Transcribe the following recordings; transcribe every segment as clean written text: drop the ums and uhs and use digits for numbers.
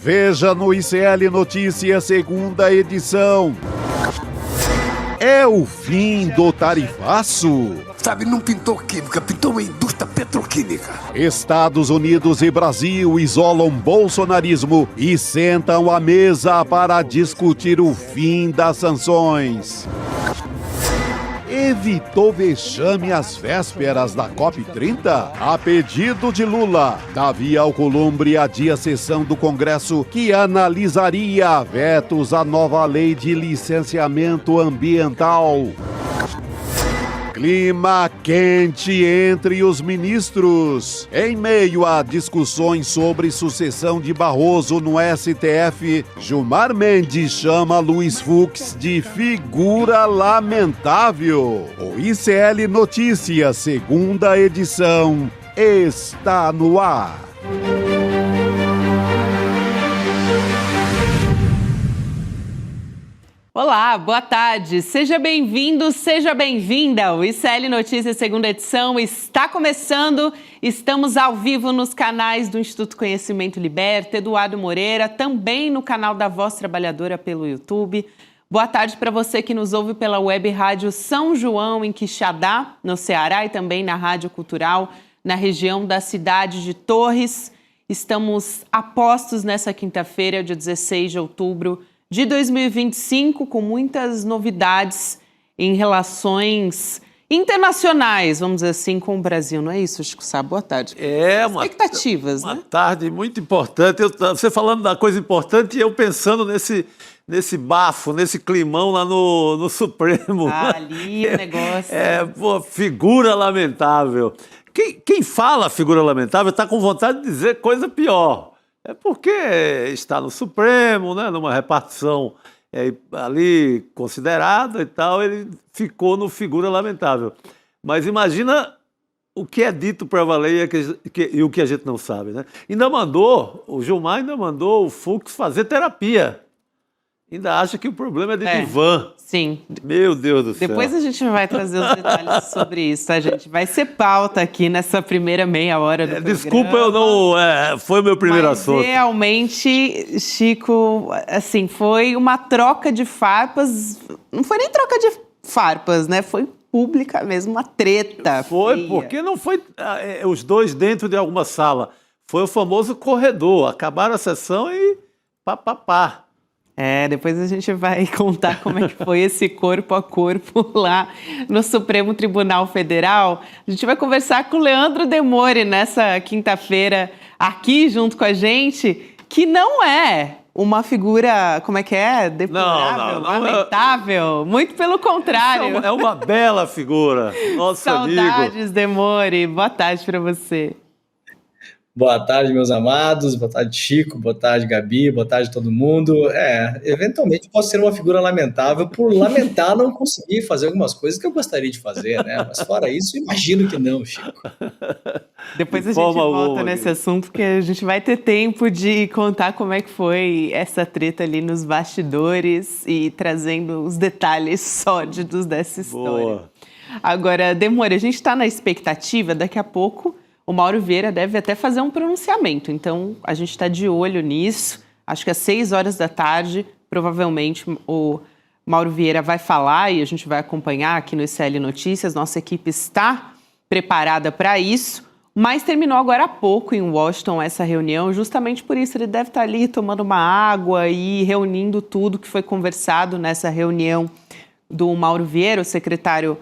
Veja no ICL Notícias, segunda edição. É o fim do tarifaço? Sabe, não pintou química, pintou uma indústria petroquímica. Estados Unidos e Brasil isolam bolsonarismo e sentam à mesa para discutir o fim das sanções. Evitou vexame às vésperas da COP30? A pedido de Lula, Davi Alcolumbre adia a sessão do Congresso que analisaria vetos à nova lei de licenciamento ambiental. Clima quente entre os ministros. Em meio a discussões sobre sucessão de Barroso no STF, Gilmar Mendes chama Luiz Fux de figura lamentável. O ICL Notícias, segunda edição, está no ar. Olá, boa tarde. Seja bem-vindo, seja bem-vinda. O ICL Notícias, segunda edição, está começando. Estamos ao vivo nos canais do Instituto Conhecimento Liberta, Eduardo Moreira, também no canal da Voz Trabalhadora pelo YouTube. Boa tarde para você que nos ouve pela web rádio São João, em Quixadá, no Ceará, e também na Rádio Cultural, na região da cidade de Torres. Estamos a postos nessa quinta-feira, dia 16 de outubro, de 2025, com muitas novidades em relações internacionais, vamos dizer assim, com o Brasil. Não é isso, Chico Sá? Boa tarde. Expectativas, uma né? tarde muito importante. Você falando da coisa importante e eu pensando nesse bafo, nesse climão lá no Supremo. Ali o negócio. Figura lamentável. Quem fala figura lamentável está com vontade de dizer coisa pior. É porque está no Supremo, né, numa repartição ali considerada e tal, ele ficou no figura lamentável. Mas imagina o que é dito para valer e o que a gente não sabe, né? O Gilmar ainda mandou o Fux fazer terapia. Ainda acha que o problema é de divã. Sim. Meu Deus do céu. Depois a gente vai trazer os detalhes sobre isso, tá, gente? Vai ser pauta aqui nessa primeira meia hora do programa. Desculpa, eu não... foi o meu primeiro assunto. Realmente, Chico, assim, foi uma troca de farpas. Não foi nem troca de farpas, né? Foi pública mesmo, uma treta. Foi, feia. porque não foi os dois dentro de alguma sala. Foi o famoso corredor. Acabaram a sessão e pá. Depois a gente vai contar como é que foi esse corpo a corpo lá no Supremo Tribunal Federal. A gente vai conversar com o Leandro Demore nessa quinta-feira aqui junto com a gente, que não é uma figura, deplorável, não, lamentável, muito pelo contrário. É uma bela figura, nosso Saudades, amigo. Demore, boa tarde para você. Boa tarde, meus amados, boa tarde, Chico, boa tarde, Gabi, boa tarde, todo mundo. Eventualmente posso ser uma figura lamentável por lamentar não conseguir fazer algumas coisas que eu gostaria de fazer, né? Mas fora isso, imagino que não, Chico. Depois a gente volta nesse assunto, porque a gente vai ter tempo de contar como é que foi essa treta ali nos bastidores e trazendo os detalhes sórdidos dessa história. Boa. Agora, Demore, a gente está na expectativa, daqui a pouco o Mauro Vieira deve até fazer um pronunciamento, então a gente está de olho nisso. Acho que às 6 horas da tarde, provavelmente o Mauro Vieira vai falar e a gente vai acompanhar aqui no ICL Notícias. Nossa equipe está preparada para isso, mas terminou agora há pouco em Washington essa reunião. Justamente por isso ele deve estar ali tomando uma água e reunindo tudo que foi conversado nessa reunião do Mauro Vieira, o secretário,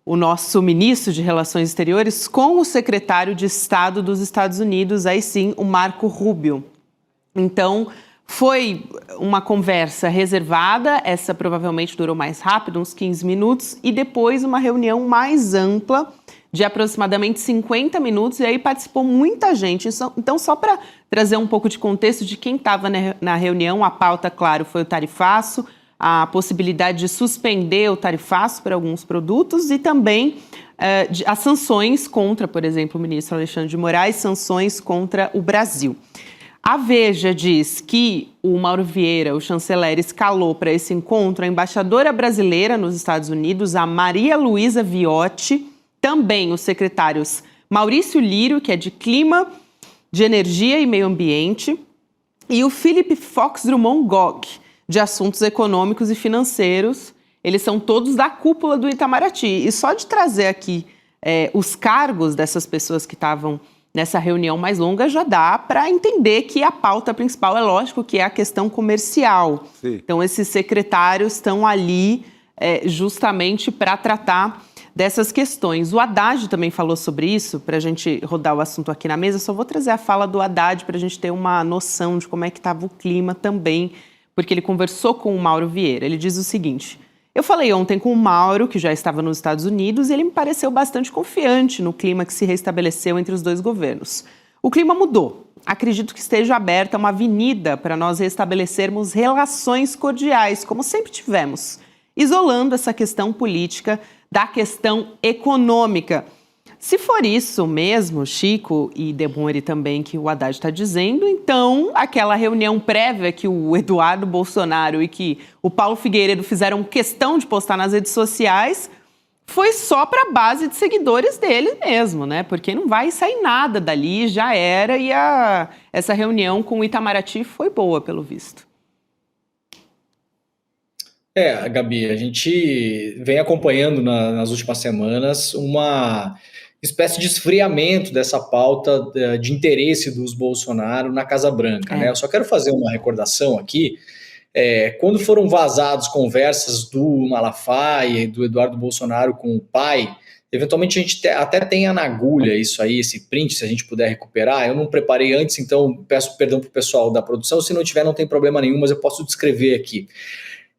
o nosso ministro de Relações Exteriores, com o secretário de Estado dos Estados Unidos, aí sim, o Marco Rubio. Então, foi uma conversa reservada, essa provavelmente durou mais rápido, uns 15 minutos, e depois uma reunião mais ampla, de aproximadamente 50 minutos, e aí participou muita gente. Então, só para trazer um pouco de contexto de quem estava na reunião, a pauta, claro, foi o tarifaço, a possibilidade de suspender o tarifaço para alguns produtos e também as sanções contra, por exemplo, o ministro Alexandre de Moraes, sanções contra o Brasil. A Veja diz que o Mauro Vieira, o chanceler, escalou para esse encontro a embaixadora brasileira nos Estados Unidos, a Maria Luísa Viotti, também os secretários Maurício Lírio, que é de Clima, de Energia e Meio Ambiente, e o Philip Fox Drummond Gog, de Assuntos Econômicos e Financeiros. Eles são todos da cúpula do Itamaraty. E só de trazer aqui os cargos dessas pessoas que estavam nessa reunião mais longa, já dá para entender que a pauta principal, é lógico, que é a questão comercial. Sim. Então, esses secretários estão ali justamente para tratar dessas questões. O Haddad também falou sobre isso, para a gente rodar o assunto aqui na mesa. Só vou trazer a fala do Haddad para a gente ter uma noção de como é que estava o clima também, porque ele conversou com o Mauro Vieira. Ele diz o seguinte: eu falei ontem com o Mauro, que já estava nos Estados Unidos, e ele me pareceu bastante confiante no clima que se restabeleceu entre os dois governos. O clima mudou. Acredito que esteja aberta uma avenida para nós restabelecermos relações cordiais, como sempre tivemos, isolando essa questão política da questão econômica. Se for isso mesmo, Chico e Demore também, que o Haddad está dizendo, então aquela reunião prévia que o Eduardo Bolsonaro e que o Paulo Figueiredo fizeram questão de postar nas redes sociais foi só para a base de seguidores dele mesmo, né? Porque não vai sair nada dali, já era, e essa reunião com o Itamaraty foi boa, pelo visto. Gabi, a gente vem acompanhando nas últimas semanas uma espécie de esfriamento dessa pauta de interesse dos Bolsonaro na Casa Branca, né? Eu só quero fazer uma recordação aqui. Quando foram vazadas conversas do Malafaia e do Eduardo Bolsonaro com o pai, eventualmente a gente até tem na agulha isso aí, esse print, se a gente puder recuperar. Eu não preparei antes, então peço perdão para o pessoal da produção. Se não tiver, não tem problema nenhum, mas eu posso descrever aqui.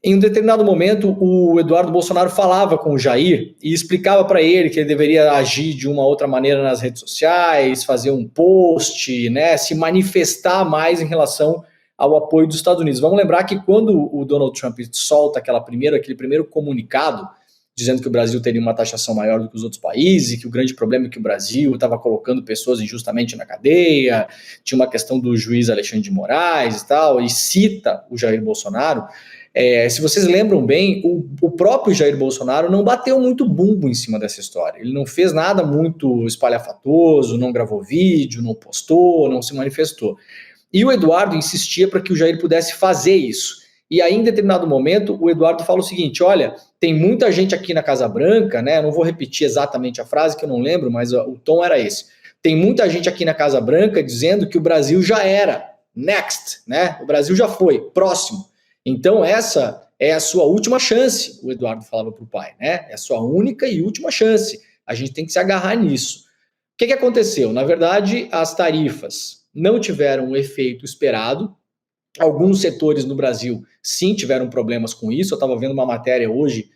Em um determinado momento, o Eduardo Bolsonaro falava com o Jair e explicava para ele que ele deveria agir de uma outra maneira nas redes sociais, fazer um post, né, se manifestar mais em relação ao apoio dos Estados Unidos. Vamos lembrar que quando o Donald Trump solta aquele primeiro comunicado, dizendo que o Brasil teria uma taxação maior do que os outros países, que o grande problema é que o Brasil estava colocando pessoas injustamente na cadeia, tinha uma questão do juiz Alexandre de Moraes e tal, e cita o Jair Bolsonaro. Se vocês lembram bem, o próprio Jair Bolsonaro não bateu muito bumbo em cima dessa história. Ele não fez nada muito espalhafatoso, não gravou vídeo, não postou, não se manifestou. E o Eduardo insistia para que o Jair pudesse fazer isso. E aí, em determinado momento, o Eduardo fala o seguinte: olha, tem muita gente aqui na Casa Branca, né? Eu não vou repetir exatamente a frase, que eu não lembro, mas o tom era esse. Tem muita gente aqui na Casa Branca dizendo que o Brasil já era, next, né? O Brasil já foi, próximo. Então essa é a sua última chance, o Eduardo falava para o pai, né? É a sua única e última chance. A gente tem que se agarrar nisso. O que aconteceu? Na verdade, as tarifas não tiveram o efeito esperado. Alguns setores no Brasil, sim, tiveram problemas com isso. Eu estava vendo uma matéria hoje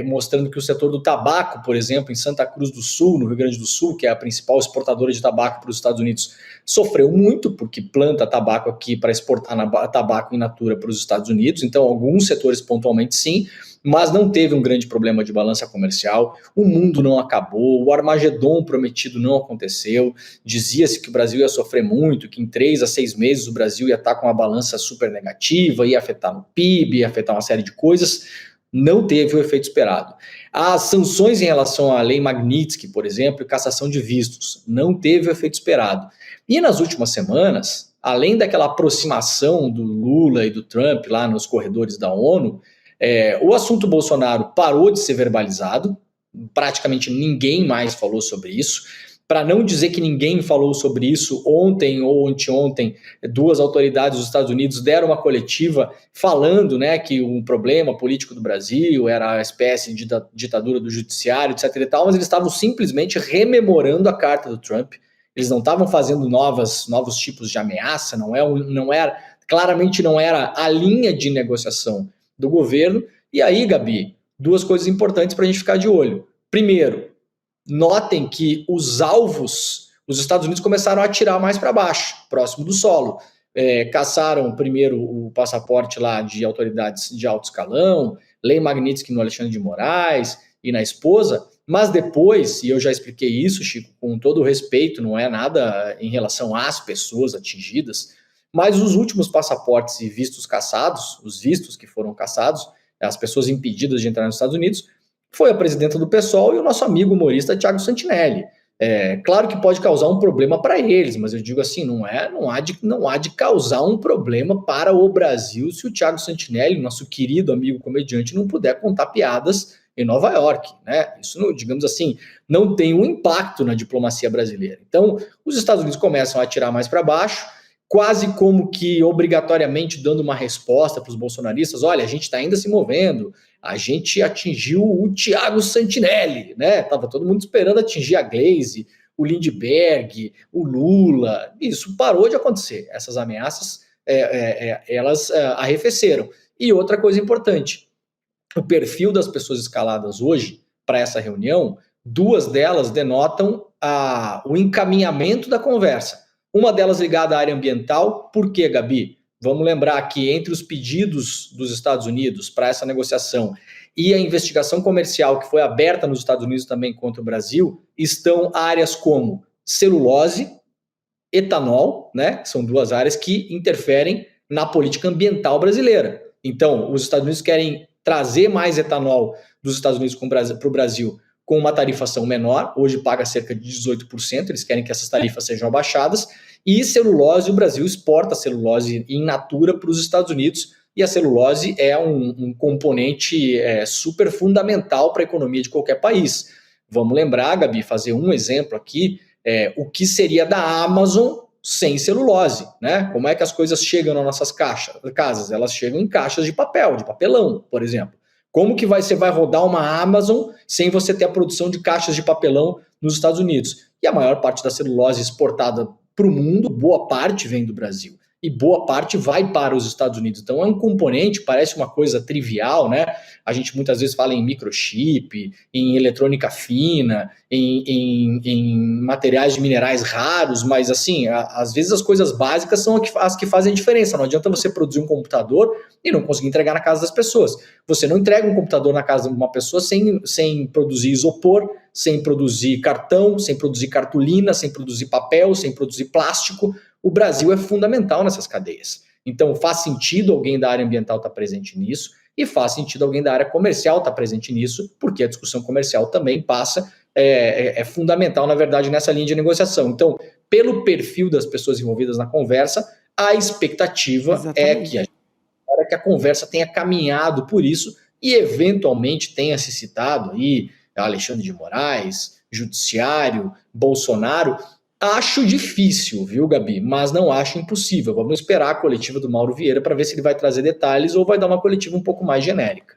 mostrando que o setor do tabaco, por exemplo, em Santa Cruz do Sul, no Rio Grande do Sul, que é a principal exportadora de tabaco para os Estados Unidos, sofreu muito, porque planta tabaco aqui para exportar tabaco in natura para os Estados Unidos. Então, alguns setores pontualmente sim, mas não teve um grande problema de balança comercial. O mundo não acabou, o Armagedon prometido não aconteceu. Dizia-se que o Brasil ia sofrer muito, que em 3 a 6 meses o Brasil ia estar com uma balança super negativa, ia afetar no PIB, ia afetar uma série de coisas. Não teve o efeito esperado. As sanções em relação à lei Magnitsky, por exemplo, e cassação de vistos, não teve o efeito esperado. E nas últimas semanas, além daquela aproximação do Lula e do Trump lá nos corredores da ONU, o assunto Bolsonaro parou de ser verbalizado, praticamente ninguém mais falou sobre isso. Para não dizer que ninguém falou sobre isso, ontem ou anteontem, 2 autoridades dos Estados Unidos deram uma coletiva falando, né, que o problema político do Brasil era a espécie de ditadura do judiciário, etc. e tal, mas eles estavam simplesmente rememorando a carta do Trump. Eles não estavam fazendo novos tipos de ameaça, claramente não era a linha de negociação do governo. E aí, Gabi, 2 coisas importantes para a gente ficar de olho. Primeiro, notem que os alvos, os Estados Unidos começaram a atirar mais para baixo, próximo do solo. Caçaram primeiro o passaporte lá de autoridades de alto escalão, lei Magnitsky no Alexandre de Moraes e na esposa, mas depois, e eu já expliquei isso, Chico, com todo o respeito, não é nada em relação às pessoas atingidas, mas os últimos passaportes e vistos caçados, os vistos que foram caçados, as pessoas impedidas de entrar nos Estados Unidos, foi a presidenta do PSOL e o nosso amigo humorista Thiago Santinelli. Claro que pode causar um problema para eles, mas eu digo assim, não há de causar um problema para o Brasil se o Thiago Santinelli, nosso querido amigo comediante, não puder contar piadas em Nova York, né? Isso, digamos assim, não tem um impacto na diplomacia brasileira. Então, os Estados Unidos começam a atirar mais para baixo, quase como que obrigatoriamente dando uma resposta para os bolsonaristas: olha, a gente está ainda se movendo, a gente atingiu o Thiago Santinelli, né? Tava todo mundo esperando atingir a Gleisi, o Lindbergh, o Lula. Isso parou de acontecer. Essas ameaças, elas arrefeceram. E outra coisa importante, o perfil das pessoas escaladas hoje para essa reunião, 2 delas denotam o encaminhamento da conversa. Uma delas ligada à área ambiental. Por quê, Gabi? Vamos lembrar que entre os pedidos dos Estados Unidos para essa negociação e a investigação comercial que foi aberta nos Estados Unidos também contra o Brasil, estão áreas como celulose, etanol, né? São 2 áreas que interferem na política ambiental brasileira. Então, os Estados Unidos querem trazer mais etanol dos Estados Unidos para o Brasil com uma tarifação menor, hoje paga cerca de 18%, eles querem que essas tarifas sejam abaixadas, e celulose, o Brasil exporta celulose in natura para os Estados Unidos, e a celulose é um componente super fundamental para a economia de qualquer país. Vamos lembrar, Gabi, fazer um exemplo aqui, o que seria da Amazon sem celulose, né? Como é que as coisas chegam nas nossas casas? Elas chegam em caixas de papel, de papelão, por exemplo. Como que você vai rodar uma Amazon sem você ter a produção de caixas de papelão nos Estados Unidos? E a maior parte da celulose exportada para o mundo, boa parte vem do Brasil. E boa parte vai para os Estados Unidos. Então é um componente, parece uma coisa trivial, né? A gente muitas vezes fala em microchip, em eletrônica fina, em materiais de minerais raros, mas assim, às vezes as coisas básicas são as que fazem a diferença. Não adianta você produzir um computador e não conseguir entregar na casa das pessoas. Você não entrega um computador na casa de uma pessoa sem produzir isopor, sem produzir cartão, sem produzir cartolina, sem produzir papel, sem produzir plástico. O Brasil é fundamental nessas cadeias. Então faz sentido alguém da área ambiental estar presente nisso e faz sentido alguém da área comercial estar presente nisso, porque a discussão comercial também passa, é fundamental, na verdade, nessa linha de negociação. Então, pelo perfil das pessoas envolvidas na conversa, a expectativa Exatamente. é que a conversa tenha caminhado por isso e, eventualmente, tenha se citado aí Alexandre de Moraes, Judiciário, Bolsonaro. Acho difícil, viu, Gabi? Mas não acho impossível. Vamos esperar a coletiva do Mauro Vieira para ver se ele vai trazer detalhes ou vai dar uma coletiva um pouco mais genérica.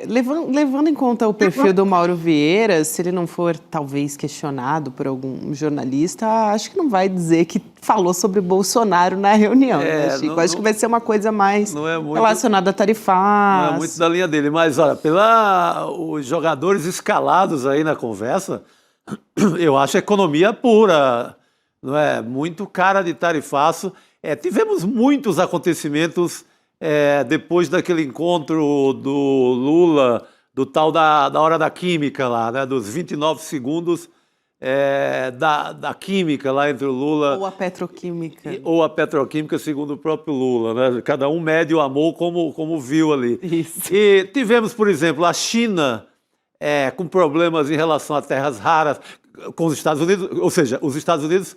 Levando em conta o perfil do Mauro Vieira, se ele não for talvez questionado por algum jornalista, acho que não vai dizer que falou sobre Bolsonaro na reunião, né, Chico? Acho que vai ser uma coisa mais relacionada a tarifários. Não é muito da linha dele, mas olha, os jogadores escalados aí na conversa, eu acho economia pura, não é? Muito cara de tarifaço. Tivemos muitos acontecimentos depois daquele encontro do Lula, do tal da hora da química lá, né? Dos 29 segundos da química lá entre o Lula... Ou a petroquímica. Ou a petroquímica, segundo o próprio Lula, né? Cada um mede o amor como viu ali. Isso. E tivemos, por exemplo, a China... com problemas em relação a terras raras com os Estados Unidos, ou seja, os Estados Unidos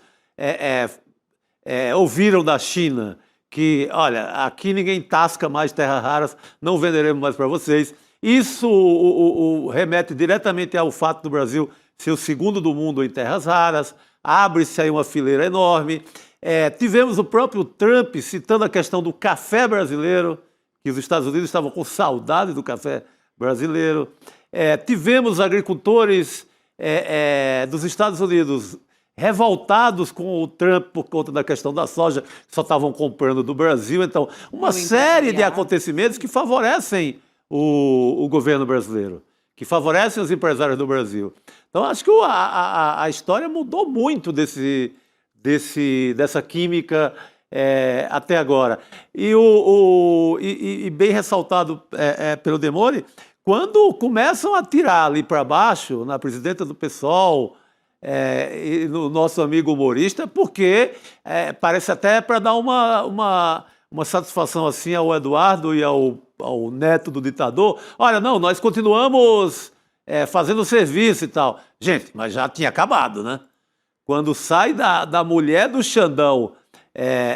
ouviram da China que, olha, aqui ninguém tasca mais terras raras, não venderemos mais para vocês. Isso remete diretamente ao fato do Brasil ser o segundo do mundo em terras raras, abre-se aí uma fileira enorme. Tivemos o próprio Trump citando a questão do café brasileiro, que os Estados Unidos estavam com saudade do café brasileiro. Tivemos agricultores dos Estados Unidos revoltados com o Trump por conta da questão da soja, que só estavam comprando do Brasil. Então, uma série de acontecimentos que favorecem o governo brasileiro, que favorecem os empresários do Brasil. Então, acho que a história mudou muito dessa química até agora. E bem ressaltado pelo Demore, quando começam a tirar ali para baixo, na presidenta do PSOL, e no nosso amigo humorista, porque parece até para dar uma satisfação assim ao Eduardo e ao neto do ditador. Olha, não, nós continuamos fazendo serviço e tal. Gente, mas já tinha acabado, né? Quando sai da mulher do Xandão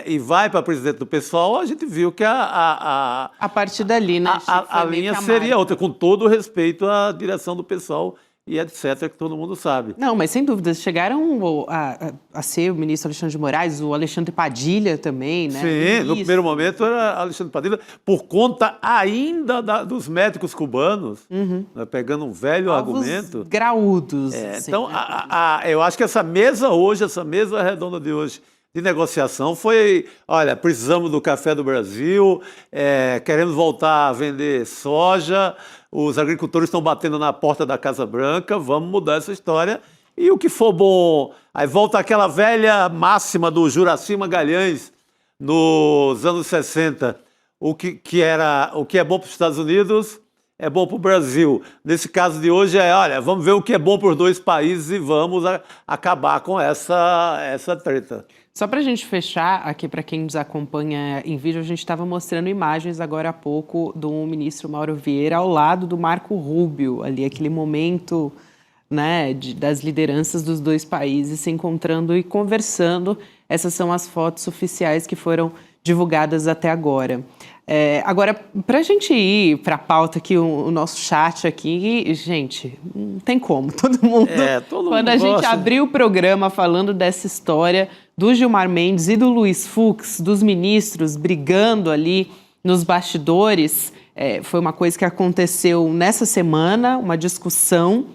e vai para presidente do PSOL, a gente viu que A partir dali, né, Chico, a foi meio linha que a seria marca. outra, com todo o respeito à direção do PSOL e etc., que todo mundo sabe. Não, mas sem dúvida, chegaram a ser o ministro Alexandre de Moraes, o Alexandre Padilha também, né? Sim, no Isso. primeiro momento era Alexandre Padilha, por conta ainda dos médicos cubanos, né, pegando um velho Alvos argumento. graúdos. assim, Então, né? eu acho que essa mesa redonda de hoje, de negociação, foi, olha, precisamos do café do Brasil, queremos voltar a vender soja, os agricultores estão batendo na porta da Casa Branca, vamos mudar essa história. E o que for bom, aí volta aquela velha máxima do Juracy Magalhães, nos anos 60, o que é bom para os Estados Unidos é bom para o Brasil. Nesse caso de hoje olha, vamos ver o que é bom para os dois países e vamos acabar com essa treta. Só para a gente fechar, aqui para quem nos acompanha em vídeo, a gente estava mostrando imagens agora há pouco do ministro Mauro Vieira ao lado do Marco Rubio, ali aquele momento, né, das lideranças dos dois países se encontrando e conversando. Essas são as fotos oficiais que foram divulgadas até agora. Agora, para a gente ir para a pauta aqui, o nosso chat aqui, gente, não tem como, todo mundo quando a gente abriu o programa falando dessa história do Gilmar Mendes e do Luiz Fux, dos ministros brigando ali nos bastidores, foi uma coisa que aconteceu nessa semana, uma discussão.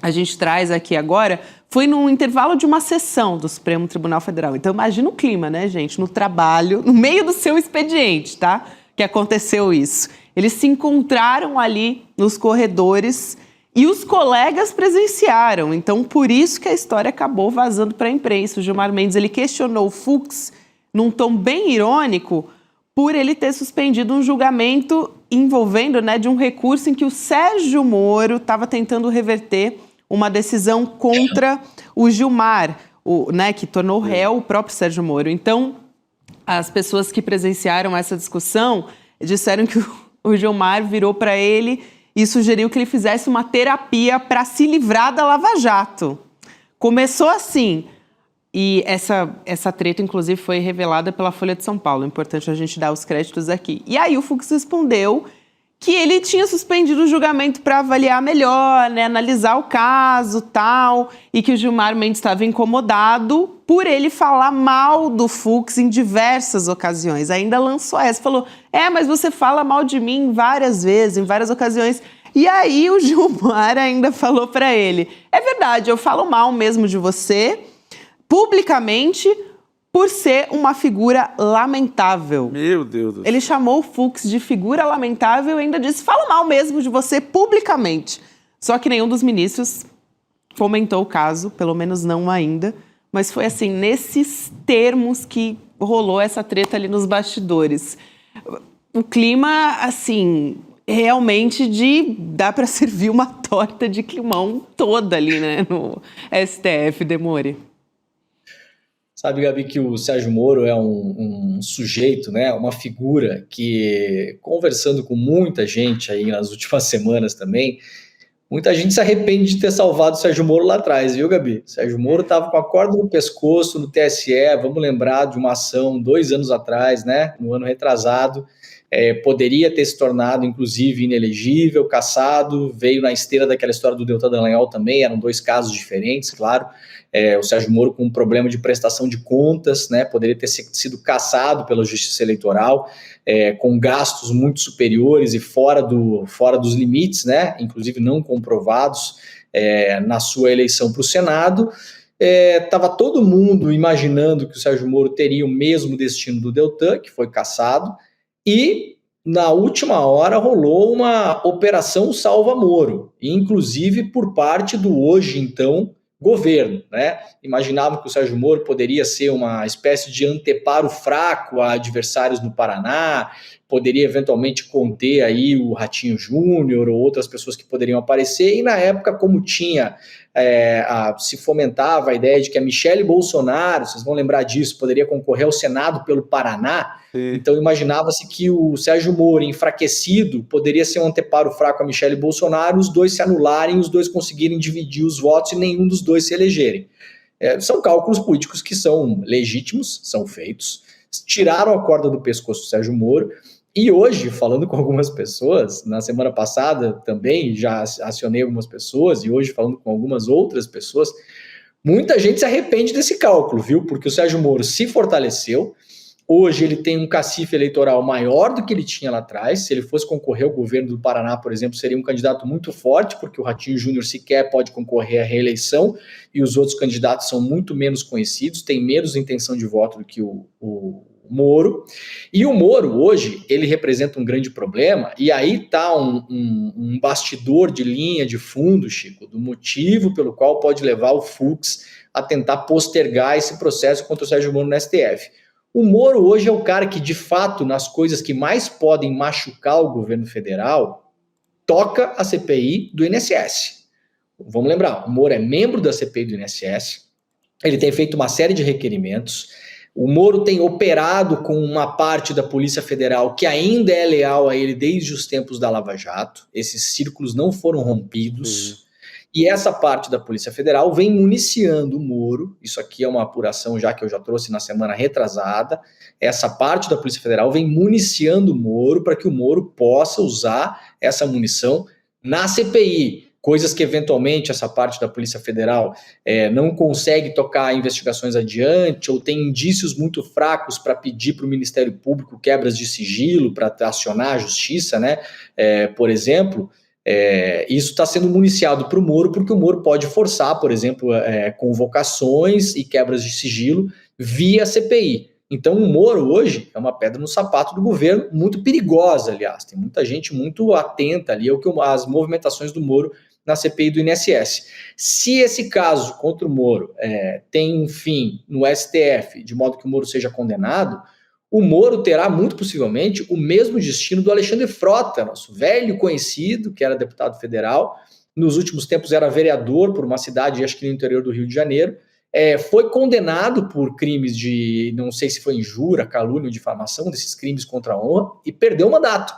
A gente traz aqui agora, foi no intervalo de uma sessão do Supremo Tribunal Federal. Então, imagina o clima, né, gente? No trabalho, no meio do seu expediente, tá? Que aconteceu isso. Eles se encontraram ali nos corredores e os colegas presenciaram. Então, por isso que a história acabou vazando para a imprensa. O Gilmar Mendes, ele questionou o Fux, num tom bem irônico, por ele ter suspendido um julgamento envolvendo, né, de um recurso em que o Sérgio Moro estava tentando reverter uma decisão contra o Gilmar, né, que tornou réu o próprio Sérgio Moro. Então, as pessoas que presenciaram essa discussão disseram que o Gilmar virou para ele e sugeriu que ele fizesse uma terapia para se livrar da Lava Jato. Começou assim. E essa treta, inclusive, foi revelada pela Folha de São Paulo. É importante a gente dar os créditos aqui. E aí o Fux respondeu que ele tinha suspendido o julgamento para avaliar melhor, né, analisar o caso, tal, e que o Gilmar Mendes estava incomodado por ele falar mal do Fux em diversas ocasiões. Ainda lançou essa, falou, mas você fala mal de mim várias vezes, em várias ocasiões. E aí o Gilmar ainda falou para ele, é verdade, eu falo mal mesmo de você, publicamente, por ser uma figura lamentável. Meu Deus do céu. Ele chamou o Fux de figura lamentável e ainda disse, falo mal mesmo de você publicamente. Só que nenhum dos ministros fomentou o caso, pelo menos não ainda. Mas foi assim, nesses termos que rolou essa treta ali nos bastidores. O clima, assim, realmente dá para servir uma torta de climão toda ali, né, no STF, Demore. Sabe, Gabi, que o Sérgio Moro é um sujeito, né, uma figura que, conversando com muita gente aí nas últimas semanas também, muita gente se arrepende de ter salvado o Sérgio Moro lá atrás, viu, Gabi? O Sérgio Moro estava com a corda no pescoço no TSE, vamos lembrar de uma ação 2 anos atrás, né, no ano retrasado, poderia ter se tornado, inclusive, inelegível, cassado, veio na esteira daquela história do Deltan Dallagnol também, eram 2 casos diferentes, claro. O Sérgio Moro com um problema de prestação de contas, né, poderia ter sido cassado pela Justiça Eleitoral, com gastos muito superiores e fora dos limites, né, inclusive não comprovados na sua eleição para o Senado. Estava todo mundo imaginando que o Sérgio Moro teria o mesmo destino do Deltan, que foi cassado, e na última hora rolou uma operação Salva Moro, inclusive por parte do hoje, então, governo, né? Imaginavam que o Sérgio Moro poderia ser uma espécie de anteparo fraco a adversários no Paraná, poderia eventualmente conter aí o Ratinho Júnior ou outras pessoas que poderiam aparecer, e na época, como tinha, se fomentava a ideia de que a Michele Bolsonaro, vocês vão lembrar disso, poderia concorrer ao Senado pelo Paraná. Sim. Então imaginava-se que o Sérgio Moro, enfraquecido, poderia ser um anteparo fraco a Michele Bolsonaro, os dois se anularem, os dois conseguirem dividir os votos e nenhum dos dois se elegerem. São cálculos políticos que são legítimos, são feitos, tiraram a corda do pescoço do Sérgio Moro. E hoje, falando com algumas pessoas, na semana passada também já acionei algumas pessoas, e hoje falando com algumas outras pessoas, muita gente se arrepende desse cálculo, viu? Porque o Sérgio Moro se fortaleceu, hoje ele tem um cacife eleitoral maior do que ele tinha lá atrás. Se ele fosse concorrer ao governo do Paraná, por exemplo, seria um candidato muito forte, porque o Ratinho Júnior sequer pode concorrer à reeleição, e os outros candidatos são muito menos conhecidos, têm menos intenção de voto do que o Moro. E o Moro, hoje, ele representa um grande problema, e aí está um bastidor de linha de fundo, Chico, do motivo pelo qual pode levar o Fux a tentar postergar esse processo contra o Sérgio Moro no STF. O Moro hoje é o cara que, de fato, nas coisas que mais podem machucar o governo federal, toca a CPI do INSS. Vamos lembrar, o Moro é membro da CPI do INSS, ele tem feito uma série de requerimentos. O Moro tem operado com uma parte da Polícia Federal que ainda é leal a ele desde os tempos da Lava Jato. Esses círculos não foram rompidos. E essa parte da Polícia Federal vem municiando o Moro. Isso aqui é uma apuração já que eu já trouxe na semana retrasada. Essa parte da Polícia Federal vem municiando o Moro para que o Moro possa usar essa munição na CPI. Coisas que eventualmente essa parte da Polícia Federal não consegue tocar investigações adiante, ou tem indícios muito fracos para pedir para o Ministério Público quebras de sigilo, para acionar a justiça, né? Por exemplo, isso está sendo municiado para o Moro, porque o Moro pode forçar, por exemplo, convocações e quebras de sigilo via CPI. Então o Moro hoje é uma pedra no sapato do governo, muito perigosa, aliás. Tem muita gente muito atenta ali às movimentações do Moro na CPI do INSS. Se esse caso contra o Moro tem um fim no STF, de modo que o Moro seja condenado, o Moro terá muito possivelmente o mesmo destino do Alexandre Frota, nosso velho conhecido, que era deputado federal, nos últimos tempos era vereador por uma cidade, acho que no interior do Rio de Janeiro, foi condenado por crimes de, não sei se foi injúria, calúnia ou difamação, desses crimes contra a honra, e perdeu o mandato.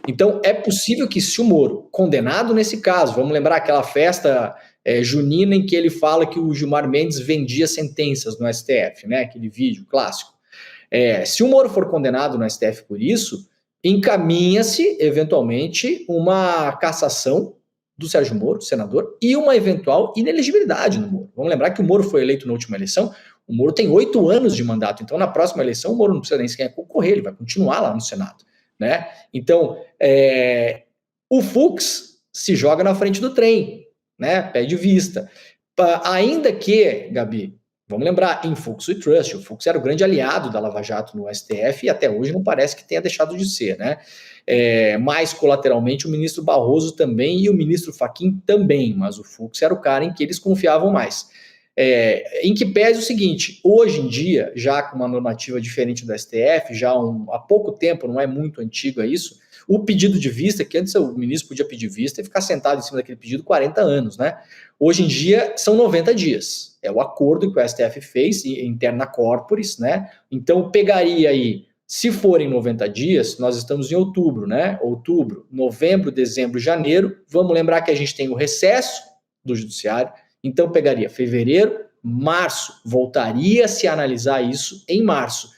Então, é possível que, se o Moro, condenado nesse caso, vamos lembrar aquela festa junina em que ele fala que o Gilmar Mendes vendia sentenças no STF, né? Aquele vídeo clássico. Se o Moro for condenado no STF por isso, encaminha-se, eventualmente, uma cassação do Sérgio Moro, senador, e uma eventual inelegibilidade no Moro. Vamos lembrar que o Moro foi eleito na última eleição, o Moro tem 8 anos de mandato, então na próxima eleição o Moro não precisa nem sequer concorrer, ele vai continuar lá no Senado, né? Então, o Fux se joga na frente do trem, né? Pede vista. Ainda que, Gabi, vamos lembrar, em Fux e Trust, o Fux era o grande aliado da Lava Jato no STF e até hoje não parece que tenha deixado de ser, né? Mais colateralmente o ministro Barroso também e o ministro Fachin também, mas o Fux era o cara em que eles confiavam mais. Em que pese o seguinte, hoje em dia, já com uma normativa diferente do STF, já há pouco tempo, não é muito antigo isso, o pedido de vista, que antes o ministro podia pedir vista e ficar sentado em cima daquele pedido 40 anos, né? Hoje em dia são 90 dias. É o acordo que o STF fez, interna corporis, né? Então pegaria aí, se forem 90 dias, nós estamos em outubro, né? Outubro, novembro, dezembro, janeiro. Vamos lembrar que a gente tem o recesso do judiciário, então pegaria fevereiro, março, voltaria a se analisar isso em março.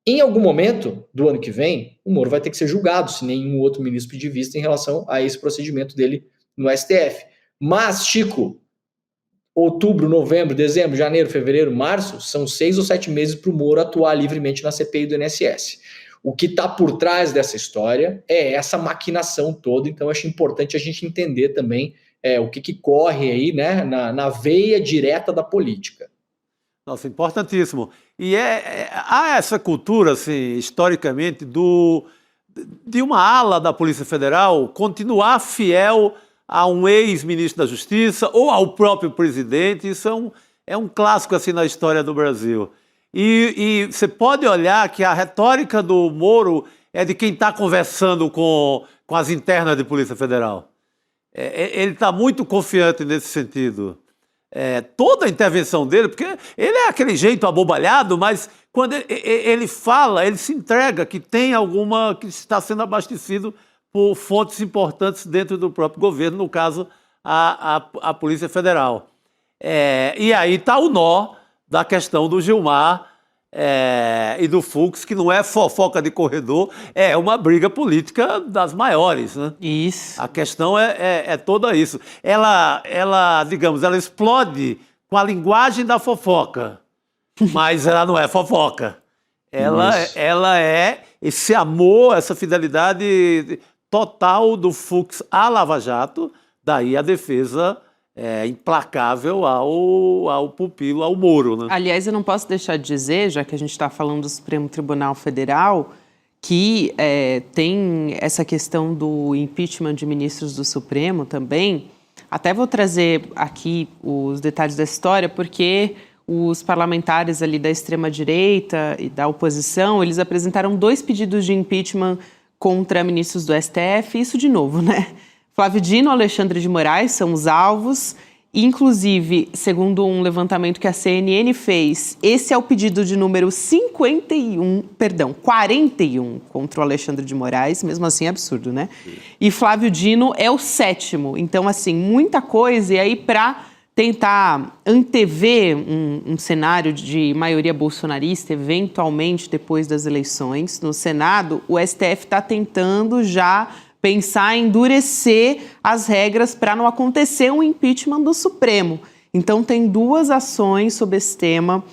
Em algum momento do ano que vem, o Moro vai ter que ser julgado, se nenhum outro ministro pedir vista em relação a esse procedimento dele no STF. Mas, Chico, outubro, novembro, dezembro, janeiro, fevereiro, março, são 6 ou 7 meses para o Moro atuar livremente na CPI do INSS. O que está por trás dessa história é essa maquinação toda, então acho importante a gente entender também o que corre aí, né, na veia direta da política. Nossa, importantíssimo. E há essa cultura, assim, historicamente, de uma ala da Polícia Federal continuar fiel a um ex-ministro da Justiça ou ao próprio presidente. Isso é um clássico assim, na história do Brasil. E você pode olhar que a retórica do Moro é de quem está conversando com as internas de Polícia Federal. Ele está muito confiante nesse sentido. Toda a intervenção dele, porque ele é aquele jeito abobalhado, mas quando ele fala, ele se entrega que tem alguma, que está sendo abastecido por fontes importantes dentro do próprio governo, no caso, a Polícia Federal. E aí está o nó da questão do Gilmar e do Fux, que não é fofoca de corredor, é uma briga política das maiores, né? Isso. A questão é toda isso. Ela, digamos, ela explode com a linguagem da fofoca, mas ela não é fofoca. Ela é esse amor, essa fidelidade total do Fux à Lava Jato, daí a defesa implacável ao pupilo, ao Moro, né? Aliás, eu não posso deixar de dizer, já que a gente está falando do Supremo Tribunal Federal, que tem essa questão do impeachment de ministros do Supremo também. Até vou trazer aqui os detalhes da história, porque os parlamentares ali da extrema-direita e da oposição, eles apresentaram 2 pedidos de impeachment contra ministros do STF, isso de novo, né? Flávio Dino e Alexandre de Moraes são os alvos. Inclusive, segundo um levantamento que a CNN fez, esse é o pedido de número 41 contra o Alexandre de Moraes, mesmo assim é absurdo, né? E Flávio Dino é o 7º. Então, assim, muita coisa. E aí, para tentar antever um cenário de maioria bolsonarista, eventualmente depois das eleições no Senado, o STF está tentando já pensar em endurecer as regras para não acontecer um impeachment do Supremo. Então, tem 2 ações sobre esse tema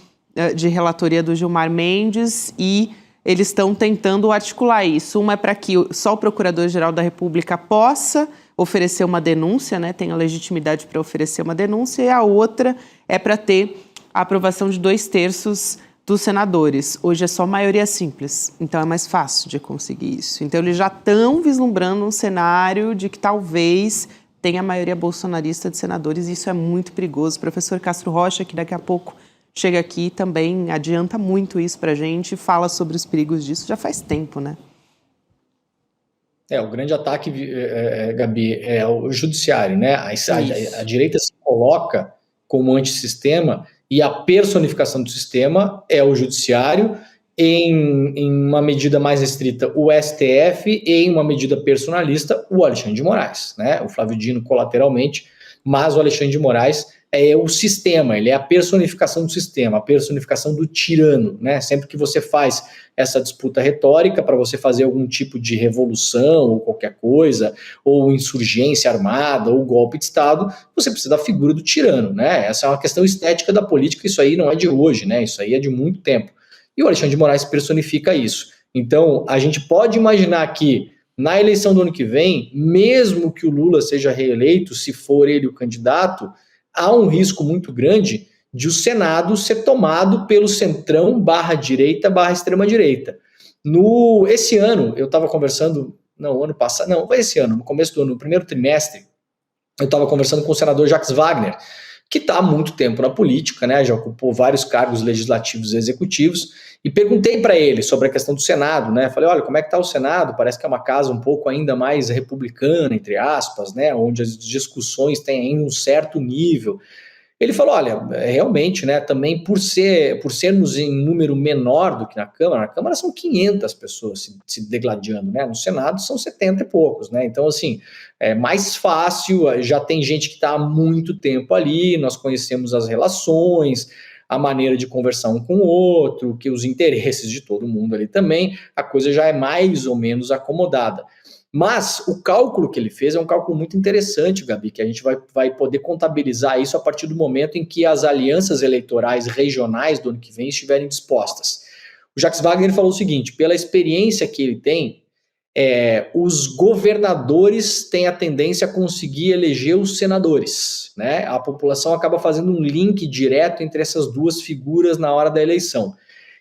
de relatoria do Gilmar Mendes e eles estão tentando articular isso. Uma é para que só o Procurador-Geral da República possa oferecer uma denúncia, né, tenha legitimidade para oferecer uma denúncia, e a outra é para ter a aprovação de 2/3 dos senadores. Hoje é só maioria simples, então é mais fácil de conseguir isso. Então eles já estão vislumbrando um cenário de que talvez tenha maioria bolsonarista de senadores, e isso é muito perigoso. O professor Castro Rocha, que daqui a pouco chega aqui, também adianta muito isso para a gente, fala sobre os perigos disso já faz tempo, né? O grande ataque, Gabi, é o judiciário, né? A direita se coloca como antissistema, e a personificação do sistema é o judiciário, em uma medida mais restrita o STF, e em uma medida personalista o Alexandre de Moraes, né? O Flávio Dino colateralmente, mas o Alexandre de Moraes é o sistema, ele é a personificação do sistema, a personificação do tirano, né? Sempre que você faz essa disputa retórica para você fazer algum tipo de revolução ou qualquer coisa, ou insurgência armada, ou golpe de Estado, você precisa da figura do tirano, né? Essa é uma questão estética da política, isso aí não é de hoje, né? Isso aí é de muito tempo. E o Alexandre de Moraes personifica isso. Então, a gente pode imaginar que na eleição do ano que vem, mesmo que o Lula seja reeleito, se for ele o candidato, há um risco muito grande de o Senado ser tomado pelo centrão /direita /extrema-direita. Esse ano, eu estava conversando, ano passado, foi esse ano, no começo do ano, no primeiro trimestre, eu estava conversando com o senador Jacques Wagner, que está há muito tempo na política, né, já ocupou vários cargos legislativos e executivos, e perguntei para ele sobre a questão do Senado, né, falei, olha, como é que está o Senado? Parece que é uma casa um pouco ainda mais republicana, entre aspas, né, onde as discussões têm ainda um certo nível. Ele falou, olha, realmente, né, também por sermos em número menor do que na Câmara são 500 pessoas se degladiando, né, no Senado são 70 e poucos, né, então assim, é mais fácil, já tem gente que está há muito tempo ali, nós conhecemos as relações, a maneira de conversar um com o outro, que os interesses de todo mundo ali também, a coisa já é mais ou menos acomodada. Mas o cálculo que ele fez é um cálculo muito interessante, Gabi, que a gente vai poder contabilizar isso a partir do momento em que as alianças eleitorais regionais do ano que vem estiverem dispostas. O Jacques Wagner falou o seguinte, pela experiência que ele tem, os governadores têm a tendência a conseguir eleger os senadores, né? A população acaba fazendo um link direto entre essas duas figuras na hora da eleição.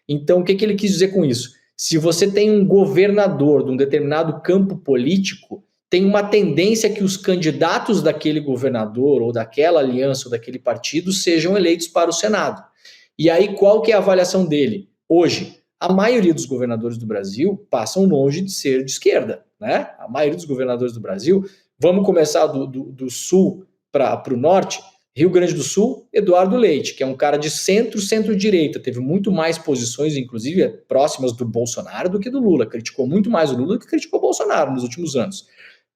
Então, o que ele quis dizer com isso? Se você tem um governador de um determinado campo político, tem uma tendência que os candidatos daquele governador ou daquela aliança ou daquele partido sejam eleitos para o Senado. E aí, qual que é a avaliação dele? Hoje, a maioria dos governadores do Brasil passam longe de ser de esquerda, né? A maioria dos governadores do Brasil, vamos começar do sul para o norte, Rio Grande do Sul, Eduardo Leite, que é um cara de centro-direita, teve muito mais posições, inclusive, próximas do Bolsonaro do que do Lula, criticou muito mais o Lula do que criticou o Bolsonaro nos últimos anos.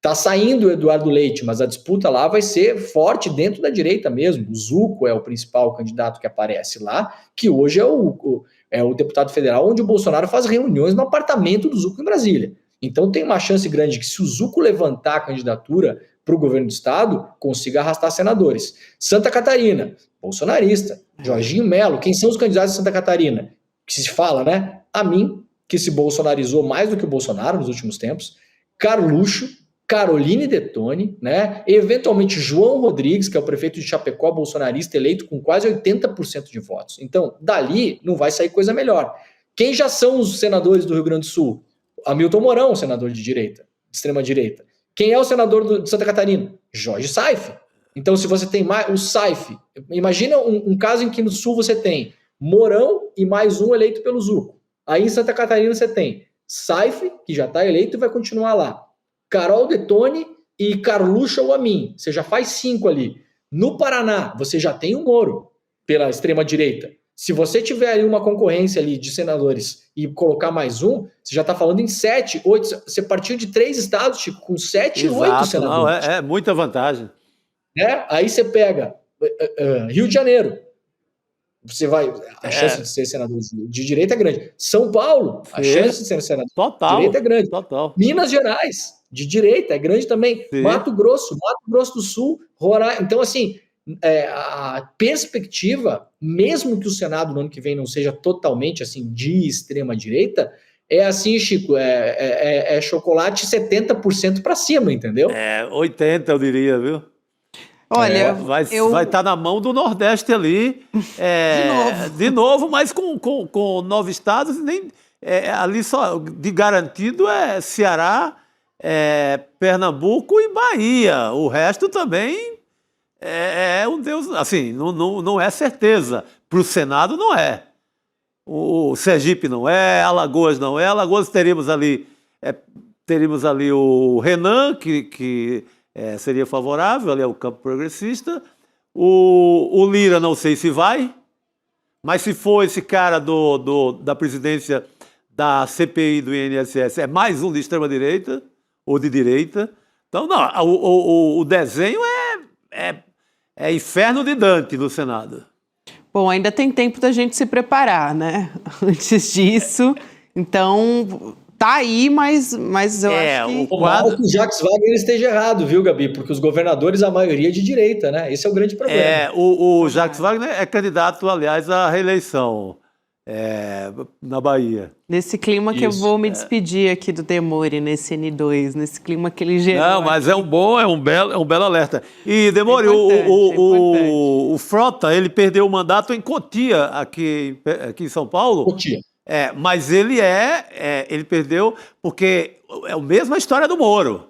Tá saindo o Eduardo Leite, mas a disputa lá vai ser forte dentro da direita mesmo. O Zucco é o principal candidato que aparece lá, que hoje é o deputado federal, onde o Bolsonaro faz reuniões no apartamento do Zucco em Brasília. Então tem uma chance grande que, se o Zucco levantar a candidatura para o governo do estado, consiga arrastar senadores. Santa Catarina, bolsonarista. Jorginho Melo, quem são os candidatos de Santa Catarina? Que se fala, né? A mim, que se bolsonarizou mais do que o Bolsonaro nos últimos tempos. Carluxo, Caroline Detone, né? Eventualmente João Rodrigues, que é o prefeito de Chapecó, bolsonarista, eleito com quase 80% de votos. Então, dali não vai sair coisa melhor. Quem já são os senadores do Rio Grande do Sul? Hamilton Mourão, senador de direita, de extrema-direita. Quem é o senador de Santa Catarina? Jorge Saif. Então, se você tem mais o Saif, imagina um caso em que no Sul você tem Mourão e mais um eleito pelo Zucco. Aí em Santa Catarina você tem Saif, que já está eleito e vai continuar lá. Carol Detone e Carluxo ou Amin. Você já faz 5 ali. No Paraná, você já tem o Moro pela extrema-direita. Se você tiver ali uma concorrência ali de senadores e colocar mais um, você já está falando em 7, 8. Você partiu de 3 estados, Chico, com 7, 8 senadores. Não, é muita vantagem. Aí você pega Rio de Janeiro. Você vai. A chance de ser senador de direita é grande. São Paulo, a chance de ser senador de direita é grande. Total. Minas Gerais, de direita, é grande também. Sim. Mato Grosso do Sul, Roraima. Então, assim, a perspectiva, mesmo que o Senado no ano que vem não seja totalmente assim de extrema direita, é assim, Chico, é chocolate 70% para cima, entendeu? 80%, eu diria, viu? Olha, vai estar na mão do Nordeste ali, de novo, mas com 9 estados, nem ali só de garantido é Ceará, Pernambuco e Bahia. O resto também é um Deus, assim, não é certeza. Para o Senado não é. O Sergipe não é, Alagoas não é. Alagoas teríamos ali o Renan, que seria favorável, ali é o campo progressista. O Lira não sei se vai, mas se for esse cara da presidência da CPI do INSS, é mais um de extrema-direita ou de direita. Então, não, o desenho é inferno de Dante no Senado. Bom, ainda tem tempo da gente se preparar, né? Antes disso. Então, tá aí, mas eu acho que... O Jacques Wagner esteja errado, viu, Gabi? Porque os governadores, a maioria é de direita, né? Esse é o grande problema. O Jacques Wagner é candidato, aliás, à reeleição na Bahia. Nesse clima que eu vou me despedir aqui do Demore, nesse N2, nesse clima que ele gerou. Não, mas é um belo alerta. E, Demore, o Frota, ele perdeu o mandato em Cotia, aqui em São Paulo. Cotia. Mas ele perdeu porque é a mesma história do Moro.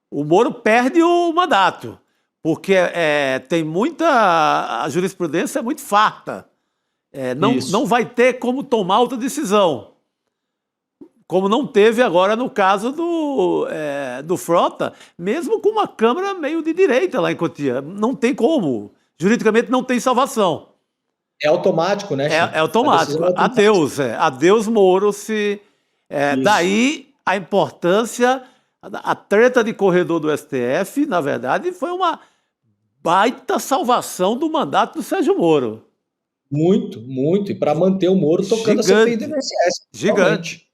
O Moro perde o mandato, porque tem a jurisprudência é muito farta. Não vai ter como tomar outra decisão. Como não teve agora no caso do Frota, mesmo com uma Câmara meio de direita lá em Cotia. Não tem como. Juridicamente não tem salvação. É automático, né, Chico? É automático. Adeus, Moro. Daí a importância, a treta de corredor do STF, na verdade, foi uma baita salvação do mandato do Sérgio Moro. Muito, muito. E para manter o Moro tocando a CPI do INSS. Gigante.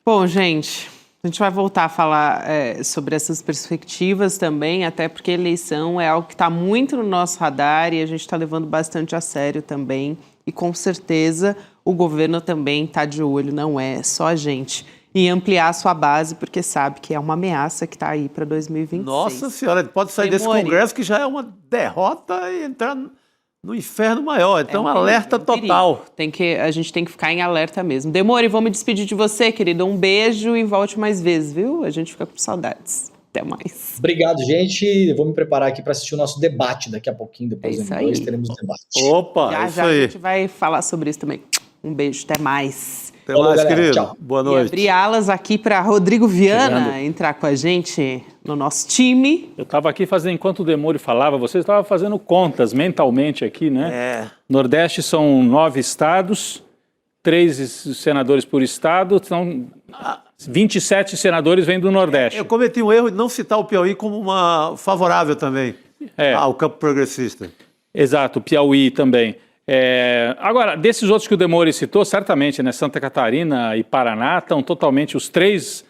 Bom, gente, a gente vai voltar a falar sobre essas perspectivas também, até porque a eleição é algo que está muito no nosso radar e a gente está levando bastante a sério também. E com certeza o governo também está de olho, não é só a gente, em ampliar a sua base, porque sabe que é uma ameaça que está aí para 2026. Nossa Senhora, pode sair desse Congresso que já é uma derrota e entrar no inferno maior. Então, alerta total. A gente tem que ficar em alerta mesmo. Demore, vou me despedir de você, querido. Um beijo e volte mais vezes, viu? A gente fica com saudades. Até mais. Obrigado, gente. Eu vou me preparar aqui para assistir o nosso debate daqui a pouquinho. Depois teremos debate. Opa, já aí. A gente vai falar sobre isso também. Um beijo, até mais. Até mais, galera. querido. Tchau. Boa E noite. abrir alas aqui para Rodrigo Viana Chegando. entrar com a gente no nosso time. Eu estava aqui fazendo, enquanto o Demore falava, você estava fazendo contas mentalmente aqui, né? Nordeste são 9 estados, 3 senadores por estado, são 27 senadores vêm do Nordeste. Eu cometi um erro de não citar o Piauí como uma favorável também ao campo progressista. Exato, o Piauí também. Agora, desses outros que o Demore citou, certamente, né, Santa Catarina e Paraná estão totalmente os 3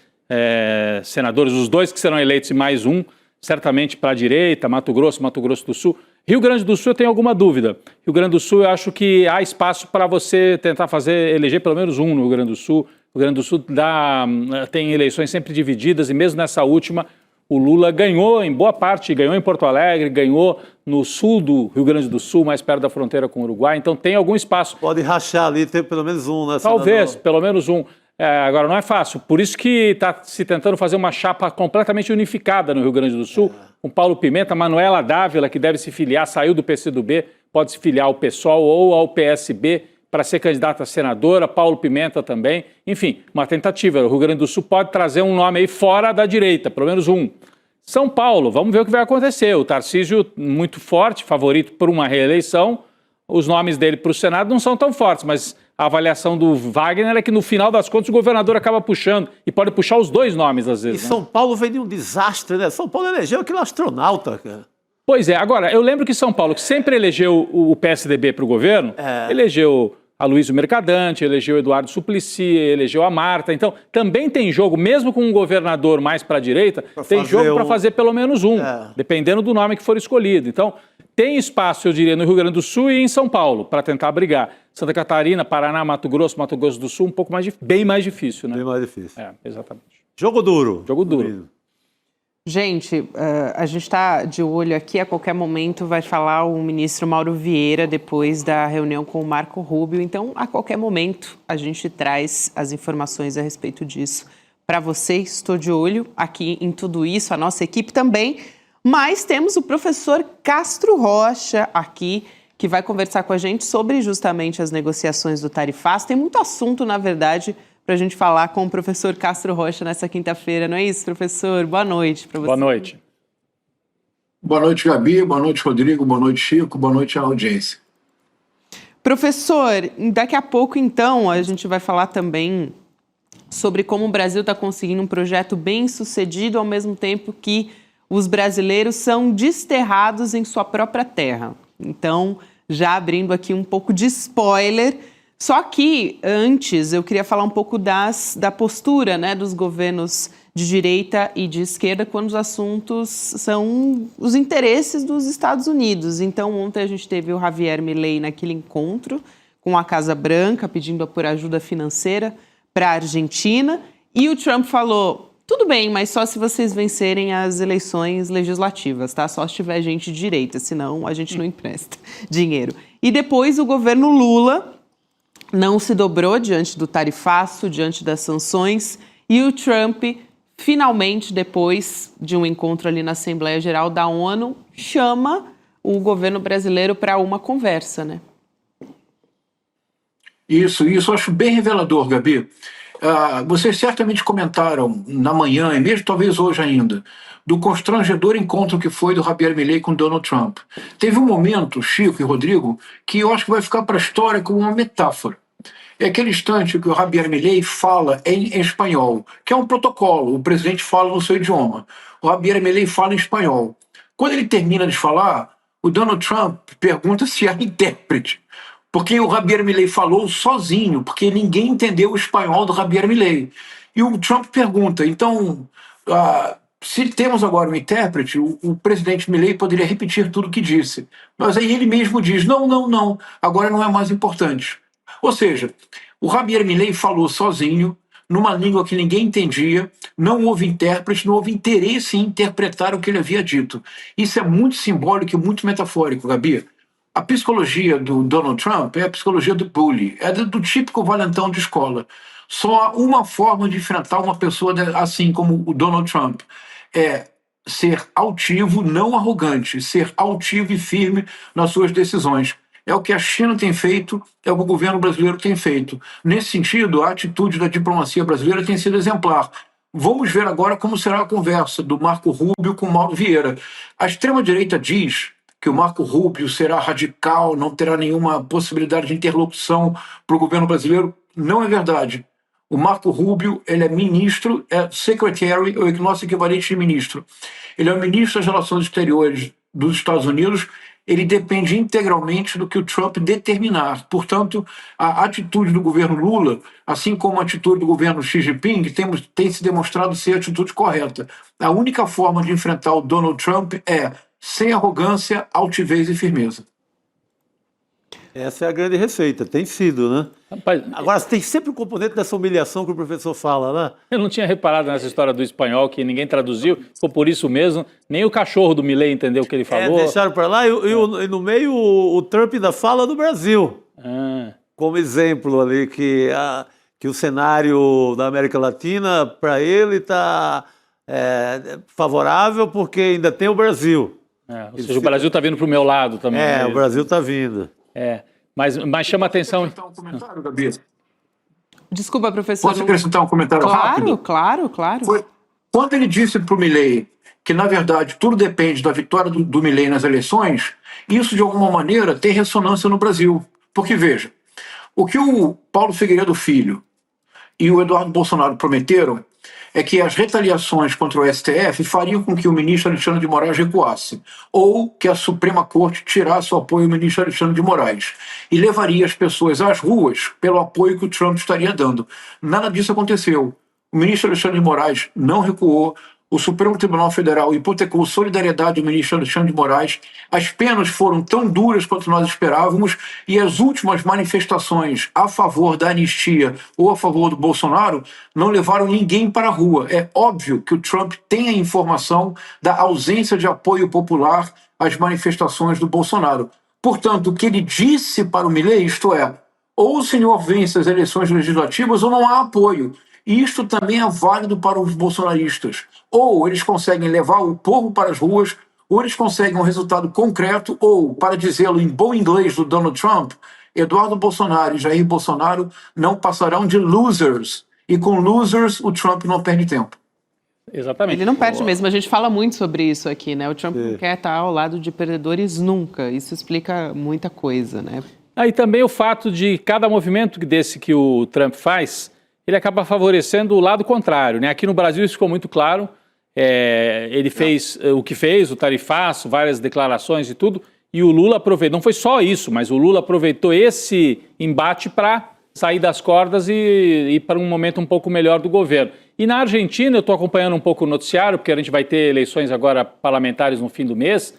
senadores, os 2 que serão eleitos e mais um, certamente para a direita, Mato Grosso do Sul. Rio Grande do Sul eu tenho alguma dúvida. Rio Grande do Sul eu acho que há espaço para você tentar eleger pelo menos um no Rio Grande do Sul. O Rio Grande do Sul tem eleições sempre divididas e mesmo nessa última o Lula ganhou em boa parte, ganhou em Porto Alegre, ganhou no sul do Rio Grande do Sul, mais perto da fronteira com o Uruguai, então tem algum espaço. Pode rachar ali, ter pelo menos um, né? Talvez, pelo menos um. Agora, não é fácil, por isso que está se tentando fazer uma chapa completamente unificada no Rio Grande do Sul, com Paulo Pimenta, Manuela Dávila, que deve se filiar, saiu do PCdoB, pode se filiar ao PSOL ou ao PSB para ser candidata a senadora, Paulo Pimenta também. Enfim, uma tentativa. O Rio Grande do Sul pode trazer um nome aí fora da direita, pelo menos um. São Paulo, vamos ver o que vai acontecer. O Tarcísio, muito forte, favorito por uma reeleição. Os nomes dele para o Senado não são tão fortes, mas a avaliação do Wagner é que no final das contas o governador acaba puxando, e pode puxar os 2 nomes às vezes. E São Paulo vem de um desastre, né? São Paulo elegeu aquele astronauta, cara. Pois é, agora, eu lembro que São Paulo, que sempre elegeu o PSDB para o governo, elegeu a Luísio Mercadante, elegeu o Eduardo Suplicy, elegeu a Marta. Então, também tem jogo, mesmo com um governador mais para a direita, tem jogo para fazer pelo menos um, dependendo do nome que for escolhido. Então, tem espaço, eu diria, no Rio Grande do Sul e em São Paulo, para tentar brigar. Santa Catarina, Paraná, Mato Grosso do Sul, um pouco bem mais difícil, né? Bem mais difícil. Exatamente. Jogo duro. Jogo duro. Gente, a gente está de olho aqui, a qualquer momento vai falar o ministro Mauro Vieira depois da reunião com o Marco Rubio, então a qualquer momento a gente traz as informações a respeito disso para vocês. Estou de olho aqui em tudo isso, a nossa equipe também, mas temos o professor Castro Rocha aqui, que vai conversar com a gente sobre justamente as negociações do tarifaço. Tem muito assunto, na verdade, para a gente falar com o professor Castro Rocha nessa quinta-feira, não é isso, professor? Boa noite para você. Boa noite. Boa noite, Gabi. Boa noite, Rodrigo. Boa noite, Chico. Boa noite à audiência. Professor, daqui a pouco, então, a gente vai falar também sobre como o Brasil está conseguindo um projeto bem sucedido, ao mesmo tempo que os brasileiros são desterrados em sua própria terra. Então, já abrindo aqui um pouco de spoiler. Só que, antes, eu queria falar um pouco da postura, né, dos governos de direita e de esquerda quando os assuntos são os interesses dos Estados Unidos. Então, ontem a gente teve o Javier Milei naquele encontro com a Casa Branca, pedindo por ajuda financeira para a Argentina. E o Trump falou, tudo bem, mas só se vocês vencerem as eleições legislativas, tá? Só se tiver gente de direita, senão a gente não empresta dinheiro. E depois o governo Lula não se dobrou diante do tarifaço, diante das sanções, e o Trump, finalmente, depois de um encontro ali na Assembleia Geral da ONU, chama o governo brasileiro para uma conversa, né? Isso eu acho bem revelador, Gabi. Vocês certamente comentaram na manhã, e mesmo talvez hoje ainda, do constrangedor encontro que foi do Javier Milei com Donald Trump. Teve um momento, Chico e Rodrigo, que eu acho que vai ficar para a história como uma metáfora. É aquele instante que o Javier Milei fala em espanhol, que é um protocolo, o presidente fala no seu idioma. O Javier Milei fala em espanhol. Quando ele termina de falar, o Donald Trump pergunta se há intérprete, porque o Javier Milei falou sozinho, porque ninguém entendeu o espanhol do Javier Milei. E o Trump pergunta, então, se temos agora um intérprete, o presidente Milei poderia repetir tudo o que disse. Mas aí ele mesmo diz, não, agora não é mais importante. Ou seja, o Javier Milei falou sozinho, numa língua que ninguém entendia, não houve intérprete, não houve interesse em interpretar o que ele havia dito. Isso é muito simbólico e muito metafórico, Gabi. A psicologia do Donald Trump é a psicologia do bully, é do típico valentão de escola. Só há uma forma de enfrentar uma pessoa assim como o Donald Trump, é ser altivo, não arrogante, ser altivo e firme nas suas decisões. é o que a China tem feito, é o que o governo brasileiro tem feito. Nesse sentido, a atitude da diplomacia brasileira tem sido exemplar. Vamos ver agora como será a conversa do Marco Rubio com o Mauro Vieira. A extrema-direita diz que o Marco Rubio será radical, não terá nenhuma possibilidade de interlocução para o governo brasileiro. Não é verdade. O Marco Rubio, ele é ministro, é secretary, ou nosso equivalente de ministro. Ele é o ministro das Relações Exteriores dos Estados Unidos, ele depende integralmente do que o Trump determinar. Portanto, a atitude do governo Lula, assim como a atitude do governo Xi Jinping, tem se demonstrado ser a atitude correta. A única forma de enfrentar o Donald Trump é sem arrogância, altivez e firmeza. Essa é a grande receita, tem sido, né? Rapaz, Agora, tem sempre o componente dessa humilhação que o professor fala, né? eu não tinha reparado nessa história do espanhol, que ninguém traduziu, ficou por isso mesmo, nem o cachorro do Milei entendeu o que ele falou. Deixaram para lá e no meio o Trump ainda fala do Brasil. Como exemplo ali, que o cenário da América Latina, para ele, está favorável porque ainda tem o Brasil. Ou seja, o Brasil está vindo para o meu lado também. O Brasil está vindo. Mas chama atenção. Posso acrescentar um comentário, Gabi? Desculpa, professor. Posso acrescentar um comentário rápido? Claro. Quando ele disse para o Milei que, na verdade, tudo depende da vitória do Milei nas eleições, isso, de alguma maneira, tem ressonância no Brasil. Porque, veja, o que o Paulo Figueiredo Filho e o Eduardo Bolsonaro prometeram é que as retaliações contra o STF fariam com que o ministro Alexandre de Moraes recuasse, ou que a Suprema Corte tirasse o apoio ao ministro Alexandre de Moraes e levaria as pessoas às ruas pelo apoio que o Trump estaria dando. Nada disso aconteceu. O ministro Alexandre de Moraes não recuou, o Supremo Tribunal Federal hipotecou solidariedade ao ministro Alexandre de Moraes, as penas foram tão duras quanto nós esperávamos e as últimas manifestações a favor da anistia ou a favor do Bolsonaro não levaram ninguém para a rua. É óbvio que o Trump tem a informação da ausência de apoio popular às manifestações do Bolsonaro. Portanto, o que ele disse para o Milei, isto é, ou o senhor vence as eleições legislativas ou não há apoio. E isto também é válido para os bolsonaristas. Ou eles conseguem levar o povo para as ruas, ou eles conseguem um resultado concreto, ou, para dizê-lo em bom inglês do Donald Trump, Eduardo Bolsonaro e Jair Bolsonaro não passarão de losers. E com losers, o Trump não perde tempo. Exatamente. Ele não perde mesmo, a gente fala muito sobre isso aqui, né? O Trump não quer estar ao lado de perdedores nunca. Isso explica muita coisa, né? E também o fato de cada movimento desse que o Trump faz, ele acaba favorecendo o lado contrário, né? Aqui no Brasil isso ficou muito claro. Ele fez o que fez, o tarifaço, várias declarações e tudo, e o Lula aproveitou, não foi só isso, mas o Lula aproveitou esse embate para sair das cordas e ir para um momento um pouco melhor do governo. E na Argentina, eu estou acompanhando um pouco o noticiário, porque a gente vai ter eleições agora parlamentares no fim do mês.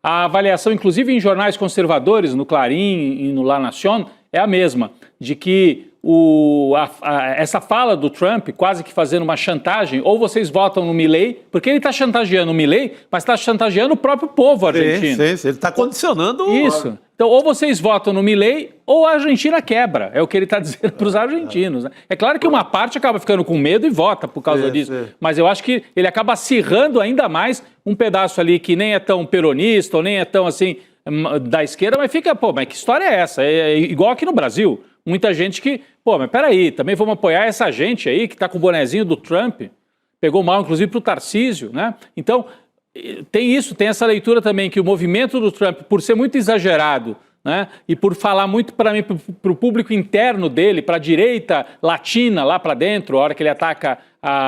A avaliação, inclusive em jornais conservadores, no Clarín e no La Nación, é a mesma, de que essa fala do Trump, quase que fazendo uma chantagem, ou vocês votam no Milei, porque ele está chantageando o Milei, mas está chantageando o próprio povo argentino. Sim, ele está condicionando... Isso. Então, ou vocês votam no Milei, ou a Argentina quebra. É o que ele está dizendo para os argentinos. Né? É claro que uma parte acaba ficando com medo e vota por causa disso. Mas eu acho que ele acaba acirrando ainda mais um pedaço ali que nem é tão peronista, ou nem é tão assim da esquerda, mas fica, mas que história é essa? É igual aqui no Brasil. Muita gente que, mas peraí, também vamos apoiar essa gente aí que está com o bonezinho do Trump, pegou mal, inclusive, para o Tarcísio, né? Então, tem essa leitura também, que o movimento do Trump, por ser muito exagerado, né, e por falar muito para o público interno dele, para a direita latina lá para dentro, a hora que ele ataca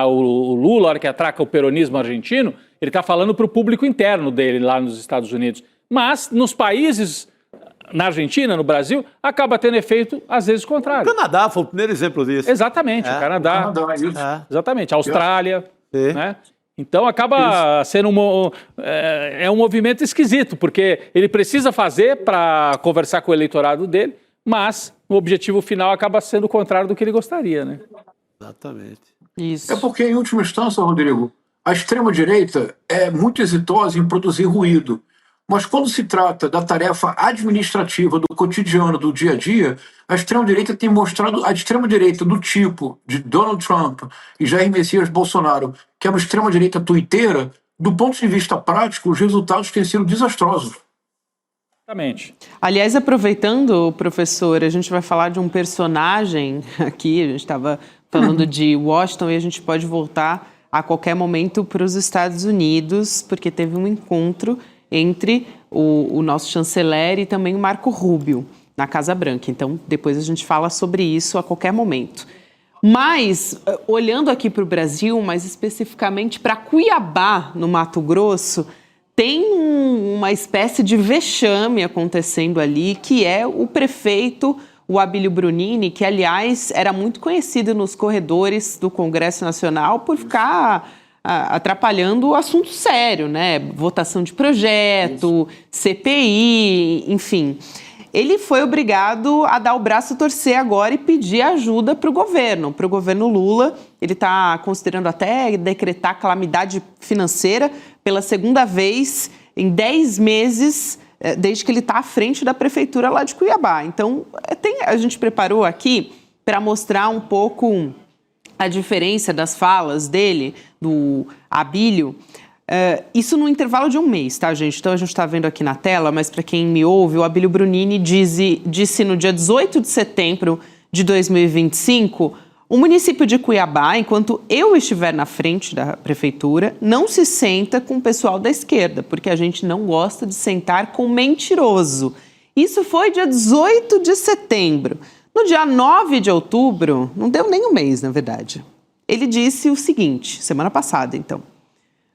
o Lula, a hora que ataca o peronismo argentino, ele está falando para o público interno dele lá nos Estados Unidos. Mas, nos países... Na Argentina, no Brasil, acaba tendo efeito, às vezes, contrário. O Canadá foi o primeiro exemplo disso. Exatamente, o Canadá. Exatamente, a Austrália. Né? Então, acaba sendo um movimento esquisito, porque ele precisa fazer para conversar com o eleitorado dele, mas o objetivo final acaba sendo o contrário do que ele gostaria. Né? Exatamente. Isso. É porque, em última instância, Rodrigo, a extrema-direita é muito exitosa em produzir ruído. Mas quando se trata da tarefa administrativa, do cotidiano, do dia a dia, a extrema-direita tem mostrado, a extrema-direita do tipo de Donald Trump e Jair Messias Bolsonaro, que é uma extrema-direita tuiteira, do ponto de vista prático, os resultados têm sido desastrosos. Exatamente. Aliás, aproveitando, professor, a gente vai falar de um personagem aqui, a gente estava falando de Washington e a gente pode voltar a qualquer momento para os Estados Unidos, porque teve um encontro entre o nosso chanceler e também o Marco Rubio na Casa Branca. Então, depois a gente fala sobre isso a qualquer momento. Mas, olhando aqui para o Brasil, mais especificamente para Cuiabá, no Mato Grosso, tem uma espécie de vexame acontecendo ali, que é o prefeito, o Abílio Brunini, que, aliás, era muito conhecido nos corredores do Congresso Nacional por ficar atrapalhando o assunto sério, né? Votação de projeto, CPI, enfim. Ele foi obrigado a dar o braço a torcer agora e pedir ajuda para o governo Lula. Ele está considerando até decretar calamidade financeira pela segunda vez em 10 meses, desde que ele está à frente da prefeitura lá de Cuiabá. Então, a gente preparou aqui para mostrar um pouco a diferença das falas dele, do Abílio. Isso no intervalo de um mês, tá, gente? Então a gente está vendo aqui na tela, mas para quem me ouve, o Abílio Brunini disse no dia 18 de setembro de 2025, o município de Cuiabá, enquanto eu estiver na frente da prefeitura, não se senta com o pessoal da esquerda, porque a gente não gosta de sentar com mentiroso. Isso foi dia 18 de setembro. No dia 9 de outubro, não deu nem um mês, na verdade, ele disse o seguinte, semana passada, então.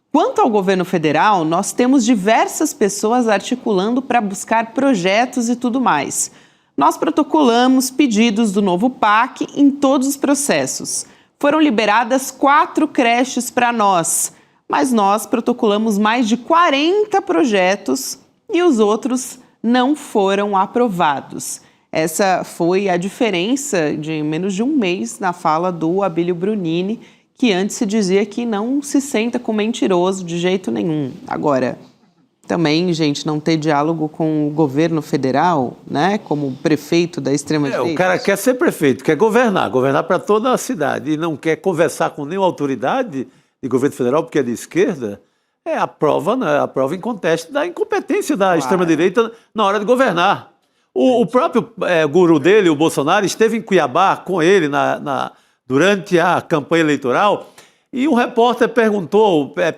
Quanto ao governo federal, nós temos diversas pessoas articulando para buscar projetos e tudo mais. Nós protocolamos pedidos do novo PAC em todos os processos. Foram liberadas 4 creches para nós, mas nós protocolamos mais de 40 projetos e os outros não foram aprovados. Essa foi a diferença de menos de um mês na fala do Abílio Brunini, que antes se dizia que não se senta com mentiroso de jeito nenhum. Agora, também, gente, não ter diálogo com o governo federal, né, como prefeito da extrema-direita. O cara quer ser prefeito, quer governar para toda a cidade e não quer conversar com nenhuma autoridade de governo federal porque é de esquerda, é a prova, né, a prova inconteste da incompetência da extrema-direita na hora de governar. O próprio guru dele, o Bolsonaro, esteve em Cuiabá com ele durante a campanha eleitoral, e um repórter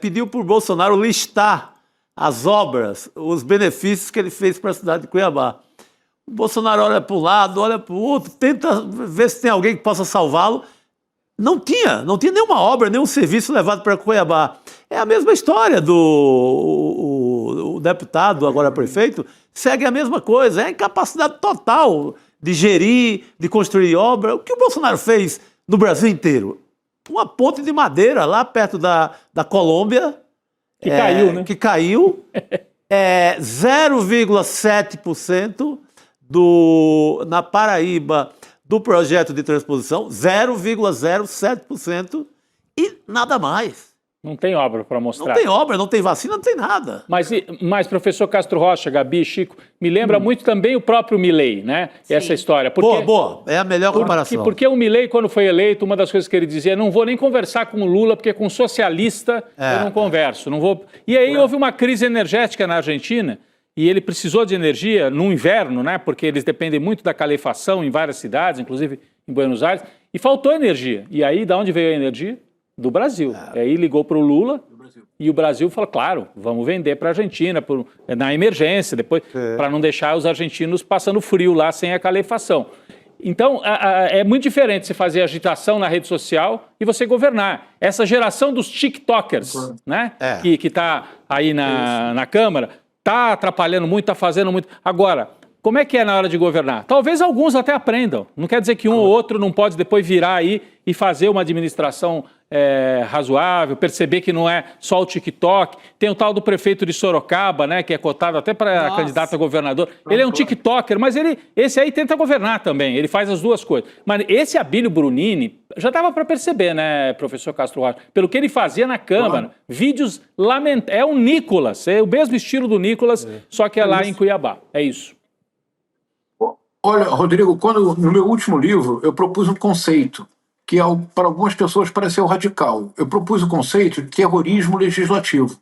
pediu para o Bolsonaro listar as obras, os benefícios que ele fez para a cidade de Cuiabá. O Bolsonaro olha para um lado, olha para o outro, tenta ver se tem alguém que possa salvá-lo. Não tinha nenhuma obra, nenhum serviço levado para Cuiabá. É a mesma história do deputado, agora prefeito, segue a mesma coisa, é a incapacidade total de gerir, de construir obra. O que o Bolsonaro fez no Brasil inteiro? Uma ponte de madeira lá perto da Colômbia. Que caiu, né? Que caiu. 0,7% na Paraíba do projeto de transposição, 0,07% e nada mais. Não tem obra para mostrar. Não tem obra, não tem vacina, não tem nada. Mas professor Castro Rocha, Gabi, Chico, me lembra muito também o próprio Milei, né? Sim. Essa história. Porque, boa. É a melhor comparação. Porque o Milei, quando foi eleito, uma das coisas que ele dizia, não vou nem conversar com o Lula, porque com socialista eu não converso. Não vou... E aí houve uma crise energética na Argentina, e ele precisou de energia no inverno, né? Porque eles dependem muito da calefação em várias cidades, inclusive em Buenos Aires, e faltou energia. E aí, de onde veio a energia? Do Brasil. E aí ligou para o Lula e o Brasil falou, claro, vamos vender para a Argentina na emergência, depois para não deixar os argentinos passando frio lá sem a calefação. Então, é muito diferente você fazer agitação na rede social e você governar. Essa geração dos TikTokers, né, que está aí na Câmara, está atrapalhando muito, está fazendo muito. Agora, como é que é na hora de governar? Talvez alguns até aprendam. Não quer dizer que um ou outro não pode depois virar aí e fazer uma administração razoável, perceber que não é só o TikTok. Tem o tal do prefeito de Sorocaba, né, que é cotado até para candidato a governador. Ele é um TikToker, mas esse aí tenta governar também. Ele faz as duas coisas. Mas esse Abílio Brunini, já dava para perceber, né, professor Castro Rocha, pelo que ele fazia na Câmara, vídeos lamentáveis. É um Nicolas, é o mesmo estilo do Nicolas, só que é lá em Cuiabá. É isso. Olha, Rodrigo, no meu último livro eu propus um conceito que para algumas pessoas pareceu radical. Eu propus o conceito de terrorismo legislativo.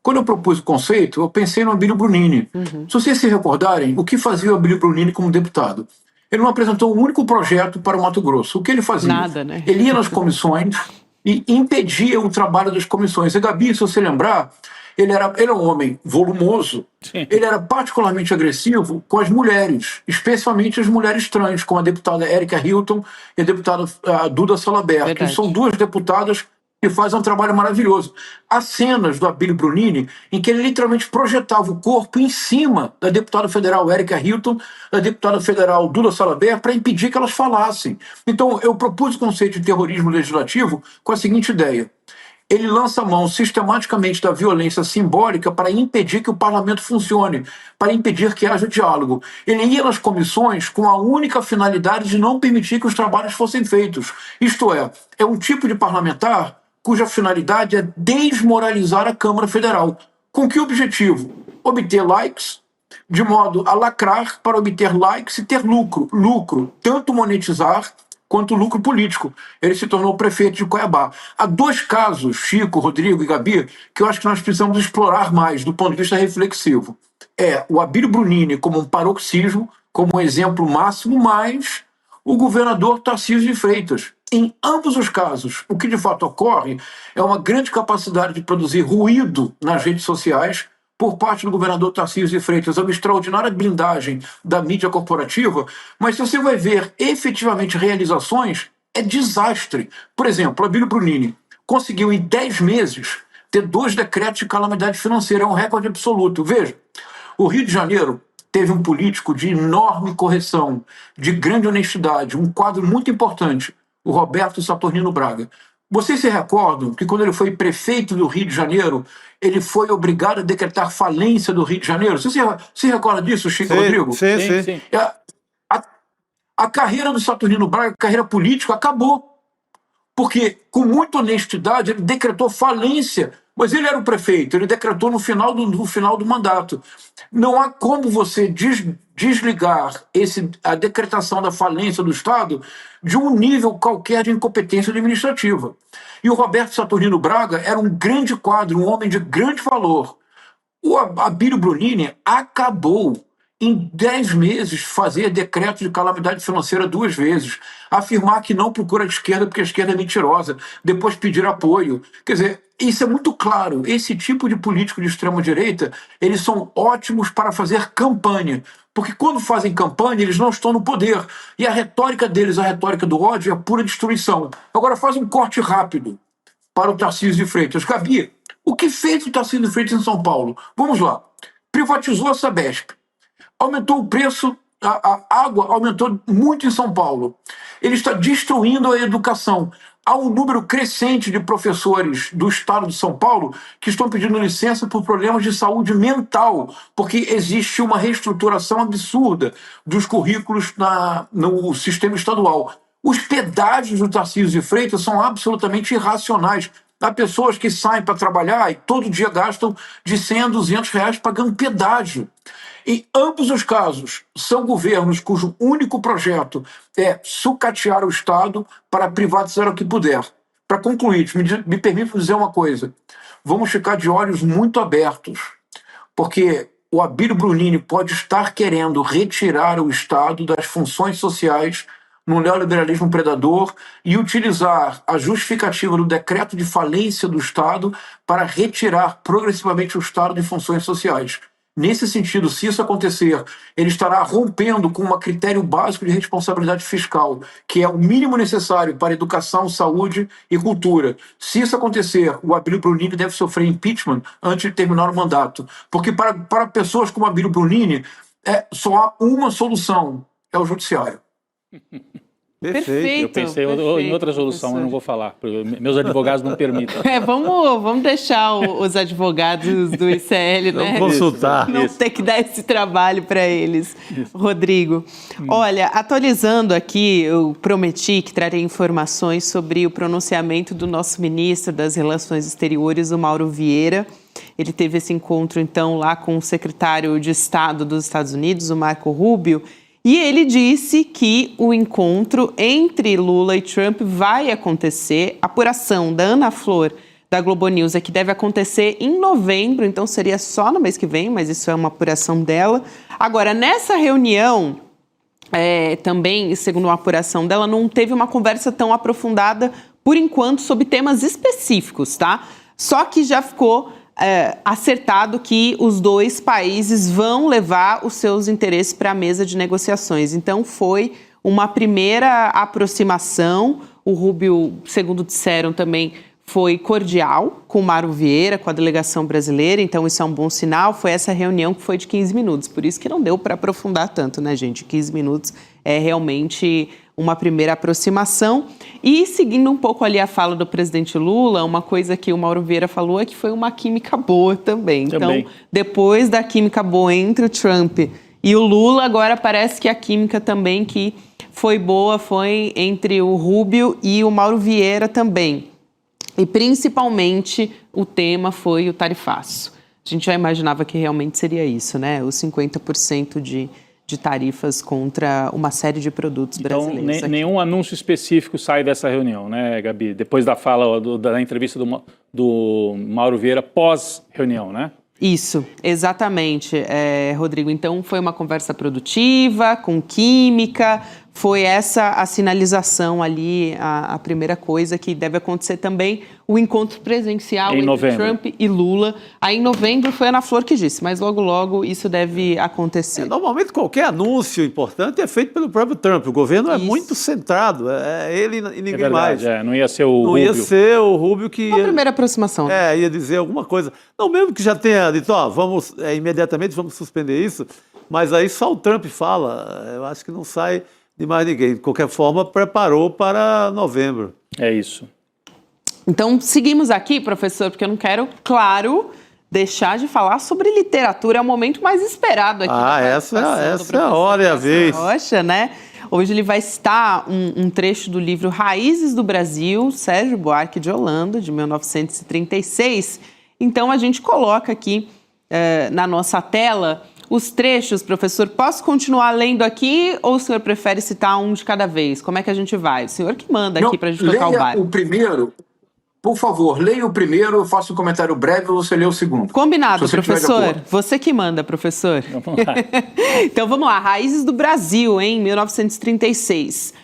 Quando eu propus o conceito, eu pensei no Abílio Brunini. Se vocês se recordarem, o que fazia o Abílio Brunini como deputado? Ele não apresentou um único projeto para o Mato Grosso. O que ele fazia? Nada, né? Ele ia nas comissões e impedia o trabalho das comissões. E Gabi, se você lembrar, ele era um homem volumoso, ele era particularmente agressivo com as mulheres, especialmente as mulheres trans, como a deputada Érica Hilton e a deputada Duda Salabert, que são duas deputadas que fazem um trabalho maravilhoso. Há cenas do Abílio Brunini em que ele literalmente projetava o corpo em cima da deputada federal Érica Hilton, da deputada federal Duda Salabert, para impedir que elas falassem. Então, eu propus o conceito de terrorismo legislativo com a seguinte ideia. Ele lança a mão sistematicamente da violência simbólica para impedir que o parlamento funcione, para impedir que haja diálogo. Ele ia nas comissões com a única finalidade de não permitir que os trabalhos fossem feitos. Isto é um tipo de parlamentar cuja finalidade é desmoralizar a Câmara Federal. Com que objetivo? Obter likes, de modo a lacrar para obter likes e ter lucro. Lucro, tanto monetizar quanto lucro político. Ele se tornou prefeito de Cuiabá. Há dois casos, Chico, Rodrigo e Gabi, que eu acho que nós precisamos explorar mais do ponto de vista reflexivo. O Abílio Brunini como um paroxismo, como um exemplo máximo, mas o governador Tarcísio de Freitas. Em ambos os casos, o que de fato ocorre é uma grande capacidade de produzir ruído nas redes sociais por parte do governador Tarcísio de Freitas, é uma extraordinária blindagem da mídia corporativa, mas se você vai ver efetivamente realizações, é desastre. Por exemplo, o Abílio Brunini conseguiu em 10 meses ter 2 decretos de calamidade financeira, é um recorde absoluto. Veja, o Rio de Janeiro teve um político de enorme correção, de grande honestidade, um quadro muito importante, o Roberto Saturnino Braga. Vocês se recordam que quando ele foi prefeito do Rio de Janeiro, ele foi obrigado a decretar falência do Rio de Janeiro? Você se recorda disso, Chico Rodrigo? Sim. A carreira do Saturnino Braga, a carreira política, acabou. Porque, com muita honestidade, ele decretou falência. Mas ele era o prefeito, ele decretou no final do mandato. Não há como você desligar a decretação da falência do Estado de um nível qualquer de incompetência administrativa. E o Roberto Saturnino Braga era um grande quadro, um homem de grande valor. O Abílio Brunini acabou em 10 meses fazer decreto de calamidade financeira 2 vezes, afirmar que não procura a esquerda porque a esquerda é mentirosa, depois pedir apoio. Quer dizer, isso é muito claro. Esse tipo de político de extrema-direita, eles são ótimos para fazer campanha, porque quando fazem campanha, eles não estão no poder. E a retórica deles, a retórica do ódio, é pura destruição. Agora faz um corte rápido para o Tarcísio de Freitas. Gabi, o que fez o Tarcísio de Freitas em São Paulo? Vamos lá. Privatizou a Sabesp. Aumentou o preço, a água aumentou muito em São Paulo. Ele está destruindo a educação. Há um número crescente de professores do estado de São Paulo que estão pedindo licença por problemas de saúde mental, porque existe uma reestruturação absurda dos currículos no sistema estadual. Os pedágios do Tarcísio de Freitas são absolutamente irracionais. Há pessoas que saem para trabalhar e todo dia gastam de 100 a 200 reais pagando pedágio. Em ambos os casos, são governos cujo único projeto é sucatear o Estado para privatizar o que puder. Para concluir, me permito dizer uma coisa. Vamos ficar de olhos muito abertos, porque o Abílio Brunini pode estar querendo retirar o Estado das funções sociais no neoliberalismo predador e utilizar a justificativa do decreto de falência do Estado para retirar progressivamente o Estado de funções sociais. Nesse sentido, se isso acontecer, ele estará rompendo com um critério básico de responsabilidade fiscal, que é o mínimo necessário para educação, saúde e cultura. Se isso acontecer, o Abílio Brunini deve sofrer impeachment antes de terminar o mandato. Porque para pessoas como Abílio Brunini, só há uma solução, é o judiciário. Perfeito. Eu pensei em outra solução, eu não vou falar, porque meus advogados não permitem. Vamos deixar os advogados do ICL, né? Vamos consultar. Não ter que dar esse trabalho para eles. Rodrigo, olha, atualizando aqui, eu prometi que traria informações sobre o pronunciamento do nosso ministro das Relações Exteriores, o Mauro Vieira. Ele teve esse encontro, então, lá com o secretário de Estado dos Estados Unidos, o Marco Rubio, e ele disse que o encontro entre Lula e Trump vai acontecer. A apuração da Ana Flor da Globo News é que deve acontecer em novembro, então seria só no mês que vem, mas isso é uma apuração dela. Agora, nessa reunião, também, segundo uma apuração dela, não teve uma conversa tão aprofundada, por enquanto, sobre temas específicos, tá? Só que já ficou acertado que os dois países vão levar os seus interesses para a mesa de negociações. Então, foi uma primeira aproximação. O Rubio, segundo disseram também, foi cordial com o Mauro Vieira, com a delegação brasileira, então isso é um bom sinal. Foi essa reunião que foi de 15 minutos, por isso que não deu para aprofundar tanto, né, gente? 15 minutos é realmente uma primeira aproximação. E seguindo um pouco ali a fala do presidente Lula, uma coisa que o Mauro Vieira falou é que foi uma química boa também. Então, depois da química boa entre o Trump e o Lula, agora parece que a química também que foi boa foi entre o Rubio e o Mauro Vieira também. E principalmente o tema foi o tarifaço. A gente já imaginava que realmente seria isso, né? Os 50% de tarifas contra uma série de produtos brasileiros. Então, nenhum anúncio específico sai dessa reunião, né, Gabi? Depois da fala, da entrevista do Mauro Vieira pós-reunião, né? Isso, exatamente, Rodrigo. Então, foi uma conversa produtiva, com química, foi essa a sinalização ali, a primeira coisa que deve acontecer também, o encontro presencial entre Trump e Lula. Aí em novembro foi a Ana Flor que disse, mas logo, logo isso deve acontecer. Normalmente qualquer anúncio importante é feito pelo próprio Trump. O governo é muito centrado, é ele e ninguém mais. Não ia ser o Rubio. Não ia ser o Rubio que... Uma primeira aproximação. Ia dizer alguma coisa. Não, mesmo que já tenha dito, vamos, imediatamente vamos suspender isso, mas aí só o Trump fala. Eu acho que não sai de mais ninguém. De qualquer forma, preparou para novembro. É isso. Então, seguimos aqui, professor, porque eu não quero, claro, deixar de falar sobre literatura. É o momento mais esperado aqui. Essa é a hora e a vez. Rocha, né? Hoje ele vai citar um trecho do livro Raízes do Brasil, Sérgio Buarque de Holanda, de 1936. Então, a gente coloca aqui na nossa tela os trechos, professor. Posso continuar lendo aqui ou o senhor prefere citar um de cada vez? Como é que a gente vai? O senhor que manda aqui para a gente tocar o barco. O primeiro, por favor, leia o primeiro, eu faço um comentário breve e você lê o segundo. Combinado, professor. Você que manda, professor. Vamos lá. Então vamos lá, Raízes do Brasil, em 1936.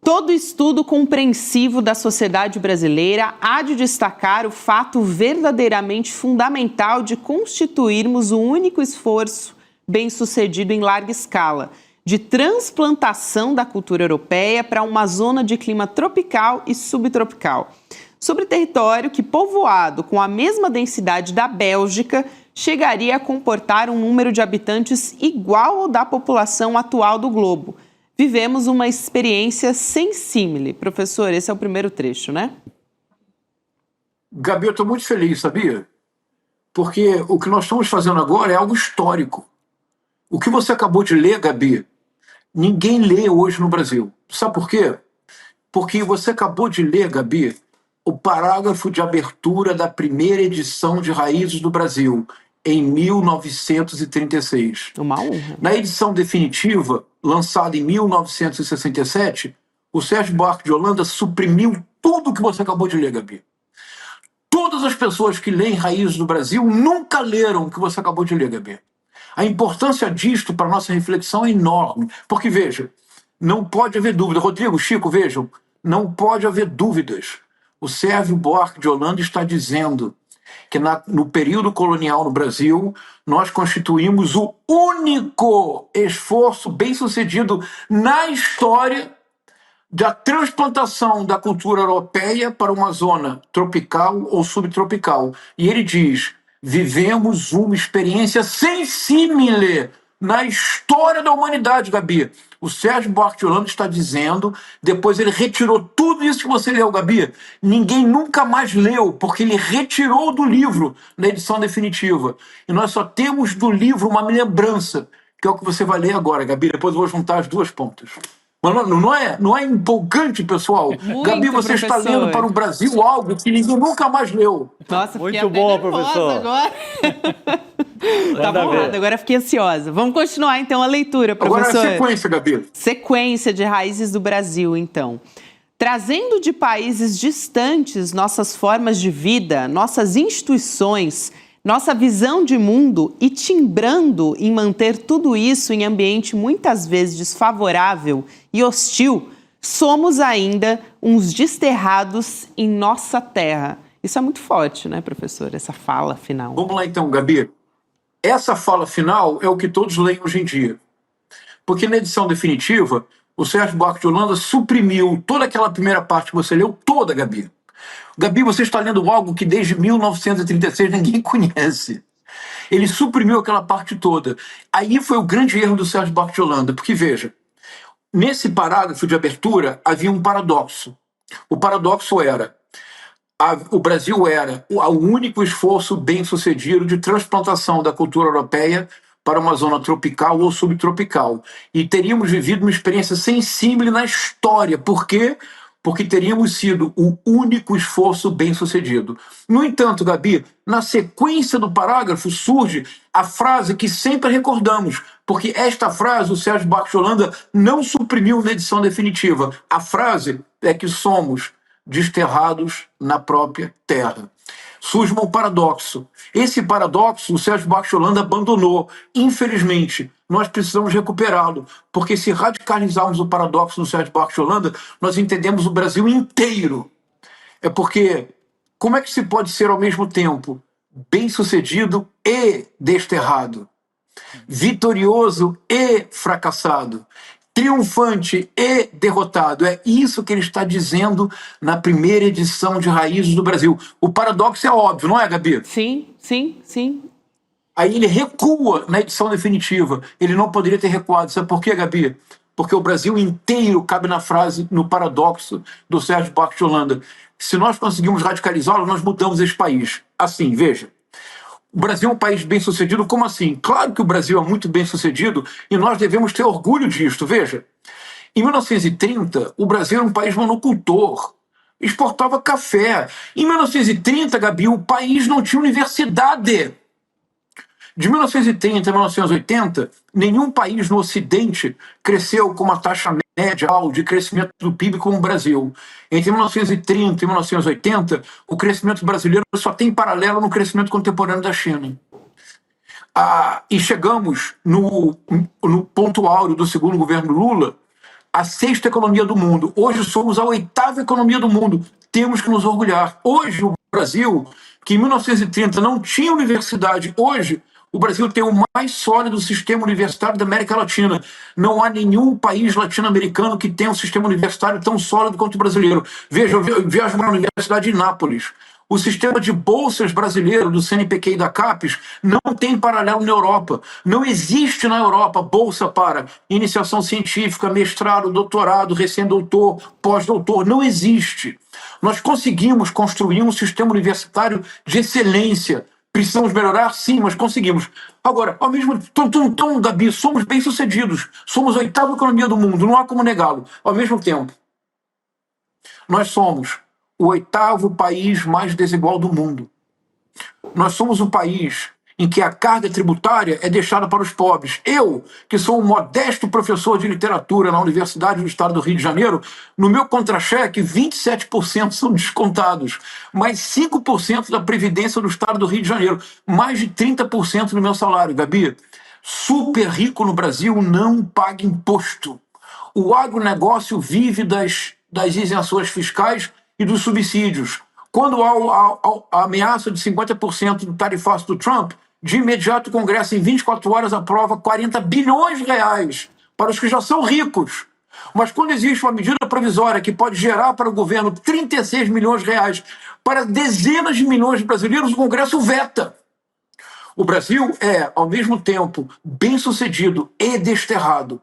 Todo estudo compreensivo da sociedade brasileira há de destacar o fato verdadeiramente fundamental de constituirmos o único esforço bem-sucedido em larga escala, de transplantação da cultura europeia para uma zona de clima tropical e subtropical, sobre território que, povoado com a mesma densidade da Bélgica, chegaria a comportar um número de habitantes igual ao da população atual do globo. Vivemos uma experiência sem símile. Professor, esse é o primeiro trecho, né? Gabi, eu estou muito feliz, sabia? Porque o que nós estamos fazendo agora é algo histórico. O que você acabou de ler, Gabi, ninguém lê hoje no Brasil. Sabe por quê? Porque você acabou de ler, Gabi, o parágrafo de abertura da primeira edição de Raízes do Brasil, em 1936. Uma honra. Na edição definitiva, lançada em 1967, o Sérgio Buarque de Holanda suprimiu tudo o que você acabou de ler, Gabi. Todas as pessoas que leem Raízes do Brasil nunca leram o que você acabou de ler, Gabi. A importância disto para a nossa reflexão é enorme. Porque, veja, não pode haver dúvida. Rodrigo, Chico, vejam, não pode haver dúvidas. O Sérgio Buarque de Holanda está dizendo que no período colonial no Brasil, nós constituímos o único esforço bem-sucedido na história da transplantação da cultura europeia para uma zona tropical ou subtropical. E ele diz, vivemos uma experiência sem símile na história da humanidade, Gabi. O Sérgio Buarque de Holanda está dizendo, depois ele retirou tudo isso que você leu, Gabi. Ninguém nunca mais leu, porque ele retirou do livro na edição definitiva. E nós só temos do livro uma lembrança, que é o que você vai ler agora, Gabi. Depois eu vou juntar as duas pontas. Mas não é empolgante, pessoal? Muito, Gabi, você está lendo para o Brasil algo que ninguém nunca mais leu. Nossa, muito bom, professor. Agora. Tá bom, agora fiquei ansiosa. Vamos continuar, então, a leitura, professor. Agora é a sequência, Gabi. Sequência de Raízes do Brasil, então. trazendo de países distantes nossas formas de vida, nossas instituições, nossa visão de mundo e timbrando em manter tudo isso em ambiente muitas vezes desfavorável e hostil, somos ainda uns desterrados em nossa terra. Isso é muito forte, né, professor? Essa fala final. Vamos lá então, Gabi. Essa fala final é o que todos leem hoje em dia. Porque na edição definitiva, o Sérgio Buarque de Holanda suprimiu toda aquela primeira parte que você leu, toda, Gabi. Gabi, você está lendo algo que desde 1936 ninguém conhece. Ele suprimiu aquela parte toda. Aí foi o grande erro do Sérgio Buarque de Holanda, porque veja, nesse parágrafo de abertura havia um paradoxo. O paradoxo era, o Brasil era o único esforço bem-sucedido de transplantação da cultura europeia para uma zona tropical ou subtropical. E teríamos vivido uma experiência sensível na história. Por quê? Porque teríamos sido o único esforço bem-sucedido. No entanto, Gabi, na sequência do parágrafo surge a frase que sempre recordamos, porque esta frase o Sérgio Buarque de Holanda não suprimiu na edição definitiva. A frase é que somos desterrados na própria terra. Surge um paradoxo. Esse paradoxo o Sérgio Buarque de Holanda abandonou. Infelizmente, nós precisamos recuperá-lo, porque se radicalizarmos o paradoxo do Sérgio Buarque de Holanda, nós entendemos o Brasil inteiro. É porque como é que se pode ser ao mesmo tempo bem-sucedido e desterrado? Vitorioso e fracassado? Triunfante e derrotado. É isso que ele está dizendo na primeira edição de Raízes do Brasil. O paradoxo é óbvio, não é, Gabi? Sim, sim, sim. Aí ele recua na edição definitiva. Ele não poderia ter recuado. Sabe por quê, Gabi? Porque o Brasil inteiro cabe na frase, no paradoxo do Sérgio Buarque de Holanda. Se nós conseguimos radicalizá-lo, nós mudamos esse país. Assim, veja. O Brasil é um país bem-sucedido? Como assim? Claro que o Brasil é muito bem-sucedido e nós devemos ter orgulho disto. Veja, em 1930, o Brasil era um país monocultor, exportava café. Em 1930, Gabi, o país não tinha universidade. De 1930 a 1980, nenhum país no Ocidente cresceu com uma taxa média de crescimento do PIB como o Brasil. Entre 1930 e 1980, o crescimento brasileiro só tem paralelo no crescimento contemporâneo da China. E chegamos no ponto áureo do segundo governo Lula, a 6ª economia do mundo. Hoje somos a 8ª economia do mundo. Temos que nos orgulhar. Hoje o Brasil, que em 1930 não tinha universidade, hoje o Brasil tem o mais sólido sistema universitário da América Latina. Não há nenhum país latino-americano que tenha um sistema universitário tão sólido quanto o brasileiro. Veja, eu viajo para a Universidade de Nápoles. O sistema de bolsas brasileiro do CNPq e da CAPES não tem paralelo na Europa. Não existe na Europa bolsa para iniciação científica, mestrado, doutorado, recém-doutor, pós-doutor. Não existe. Nós conseguimos construir um sistema universitário de excelência. Precisamos melhorar? Sim, mas conseguimos. Agora, ao mesmo tempo, Gabi, somos bem-sucedidos. Somos a 8ª economia do mundo, não há como negá-lo. Ao mesmo tempo, nós somos o 8º país mais desigual do mundo. Nós somos um país em que a carga tributária é deixada para os pobres. Eu, que sou um modesto professor de literatura na Universidade do Estado do Rio de Janeiro, no meu contra-cheque, 27% são descontados, mais 5% da Previdência do Estado do Rio de Janeiro, mais de 30% do meu salário. Gabi, super rico no Brasil não paga imposto. O agronegócio vive das isenções fiscais e dos subsídios. Quando há a ameaça de 50% do tarifaço do Trump, de imediato o Congresso, em 24 horas, aprova 40 bilhões de reais para os que já são ricos. Mas quando existe uma medida provisória que pode gerar para o governo 36 milhões de reais para dezenas de milhões de brasileiros, o Congresso veta. O Brasil é, ao mesmo tempo, bem-sucedido e desterrado.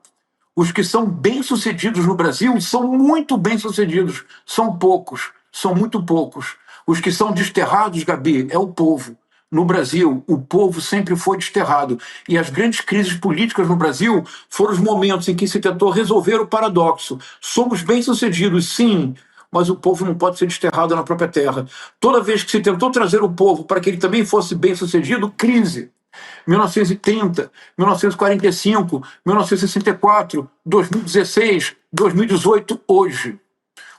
Os que são bem-sucedidos no Brasil são muito bem-sucedidos. São poucos, são muito poucos. Os que são desterrados, Gabi, é o povo. No Brasil, o povo sempre foi desterrado. E as grandes crises políticas no Brasil foram os momentos em que se tentou resolver o paradoxo. Somos bem-sucedidos, sim, mas o povo não pode ser desterrado na própria terra. Toda vez que se tentou trazer o povo para que ele também fosse bem-sucedido, crise. 1930, 1945, 1964, 2016, 2018, hoje.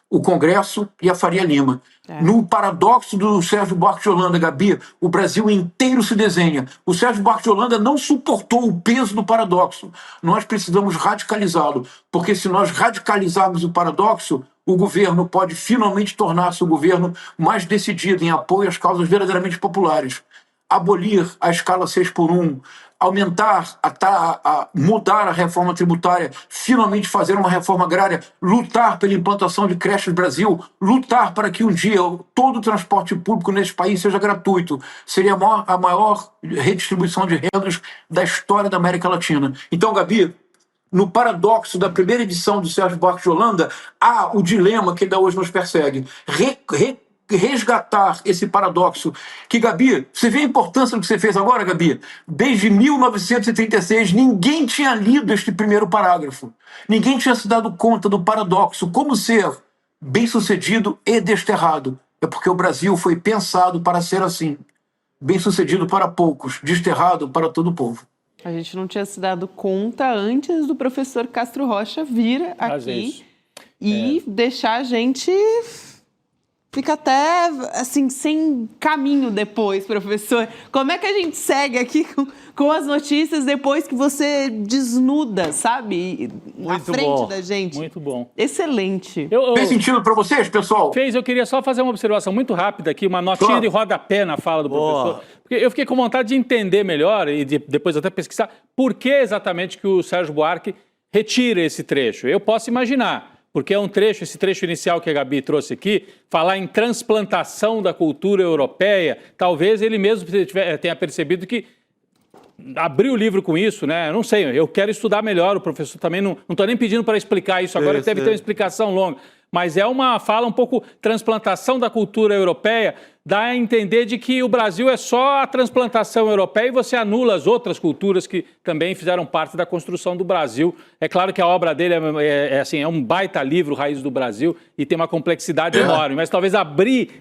o Congresso e a Faria Lima. No paradoxo do Sérgio Buarque de Holanda, Gabi, o Brasil inteiro se desenha. O Sérgio Buarque de Holanda não suportou o peso do paradoxo. Nós precisamos radicalizá-lo, porque se nós radicalizarmos o paradoxo, o governo pode finalmente tornar-se o governo mais decidido em apoio às causas verdadeiramente populares. Abolir a escala 6x1, aumentar, mudar a reforma tributária, finalmente fazer uma reforma agrária, lutar pela implantação de creches no Brasil, lutar para que um dia todo o transporte público nesse país seja gratuito. Seria a maior redistribuição de rendas da história da América Latina. Então, Gabi, no paradoxo da primeira edição do Sérgio Buarque de Holanda, há o dilema que ainda hoje nos persegue. Resgatar esse paradoxo que, Gabi, você vê a importância do que você fez agora, Gabi? Desde 1936, ninguém tinha lido este primeiro parágrafo. Ninguém tinha se dado conta do paradoxo. Como ser bem-sucedido e desterrado? É porque o Brasil foi pensado para ser assim. Bem-sucedido para poucos, desterrado para todo o povo. A gente não tinha se dado conta antes do professor Castro Rocha vir aqui e deixar a gente... Fica até, assim, sem caminho depois, professor. Como é que a gente segue aqui com as notícias depois que você desnuda, sabe? Na frente da gente. Muito bom. Excelente. Fez sentido para vocês, pessoal? Fez. Eu queria só fazer uma observação muito rápida aqui, uma notinha de rodapé na fala do professor. Porque eu fiquei com vontade de entender melhor e depois até pesquisar por que exatamente que o Sérgio Buarque retira esse trecho. Eu posso imaginar. Porque é um trecho, esse trecho inicial que a Gabi trouxe aqui, falar em transplantação da cultura europeia, talvez ele mesmo tenha percebido que abriu o livro com isso, né? Eu não sei, eu quero estudar melhor, o professor também não estou nem pedindo para explicar isso agora, deve ter uma explicação longa. Mas é uma fala um pouco transplantação da cultura europeia, dá a entender de que o Brasil é só a transplantação europeia e você anula as outras culturas que também fizeram parte da construção do Brasil. É claro que a obra dele é um baita livro, Raiz do Brasil, e tem uma complexidade enorme, mas talvez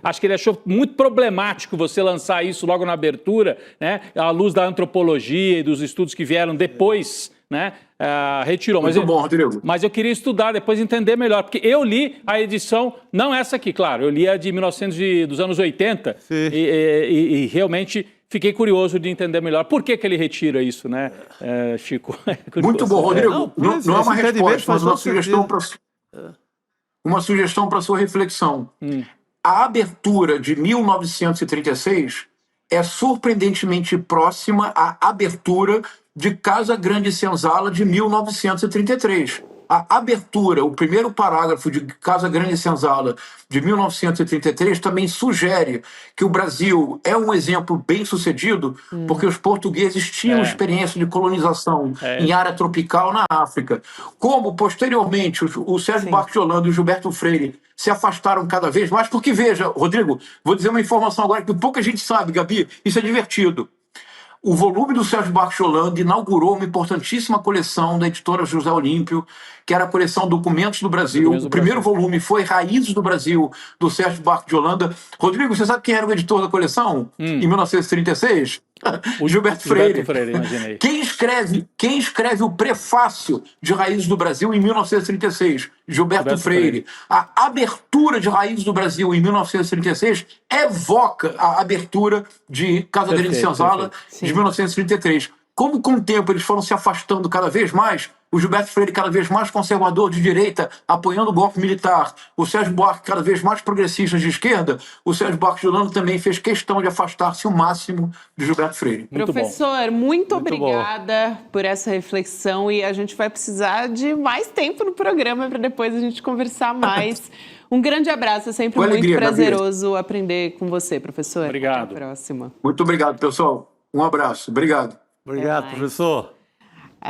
acho que ele achou muito problemático você lançar isso logo na abertura, né, à luz da antropologia e dos estudos que vieram depois, né? Retirou. Muito bom, Rodrigo. Mas eu queria estudar, depois entender melhor, porque eu li a edição, não essa aqui, claro, eu li a de dos anos 80 e realmente fiquei curioso de entender melhor por que ele retira isso, né, Chico? Muito bom, Rodrigo. Não é uma resposta, mas uma sugestão para sua reflexão. A abertura de 1936 é surpreendentemente próxima à abertura de Casa Grande Senzala de 1933. A abertura, o primeiro parágrafo de Casa Grande Senzala de 1933 também sugere que o Brasil é um exemplo bem-sucedido porque os portugueses tinham experiência de colonização em área tropical na África. Como, posteriormente, o Sérgio Buarque de Holanda e o Gilberto Freire se afastaram cada vez mais, porque, veja, Rodrigo, vou dizer uma informação agora que pouca gente sabe, Gabi, isso é divertido. O volume do Sérgio Buarque de Holanda inaugurou uma importantíssima coleção da editora José Olímpio, que era a coleção Documentos do Brasil. O primeiro volume foi Raízes do Brasil, do Sérgio Buarque de Holanda. Rodrigo, você sabe quem era o editor da coleção em 1936? O Gilberto Freire. Imaginei. Quem escreve o prefácio de Raízes do Brasil em 1936? Gilberto Freire. A abertura de Raízes do Brasil em 1936 evoca a abertura de Casa Grande Senzala de 1933. Como com o tempo eles foram se afastando cada vez mais, o Gilberto Freire cada vez mais conservador de direita, apoiando o golpe militar, o Sérgio Buarque cada vez mais progressista de esquerda, o Sérgio Buarque de Holanda também fez questão de afastar-se o máximo de Gilberto Freire. Professor, muito obrigada por essa reflexão e a gente vai precisar de mais tempo no programa para depois a gente conversar mais. Um grande abraço, é sempre muito prazeroso aprender com você, professor. Obrigado. Até a próxima. Muito obrigado, pessoal. Um abraço. Obrigado. Obrigado, professor.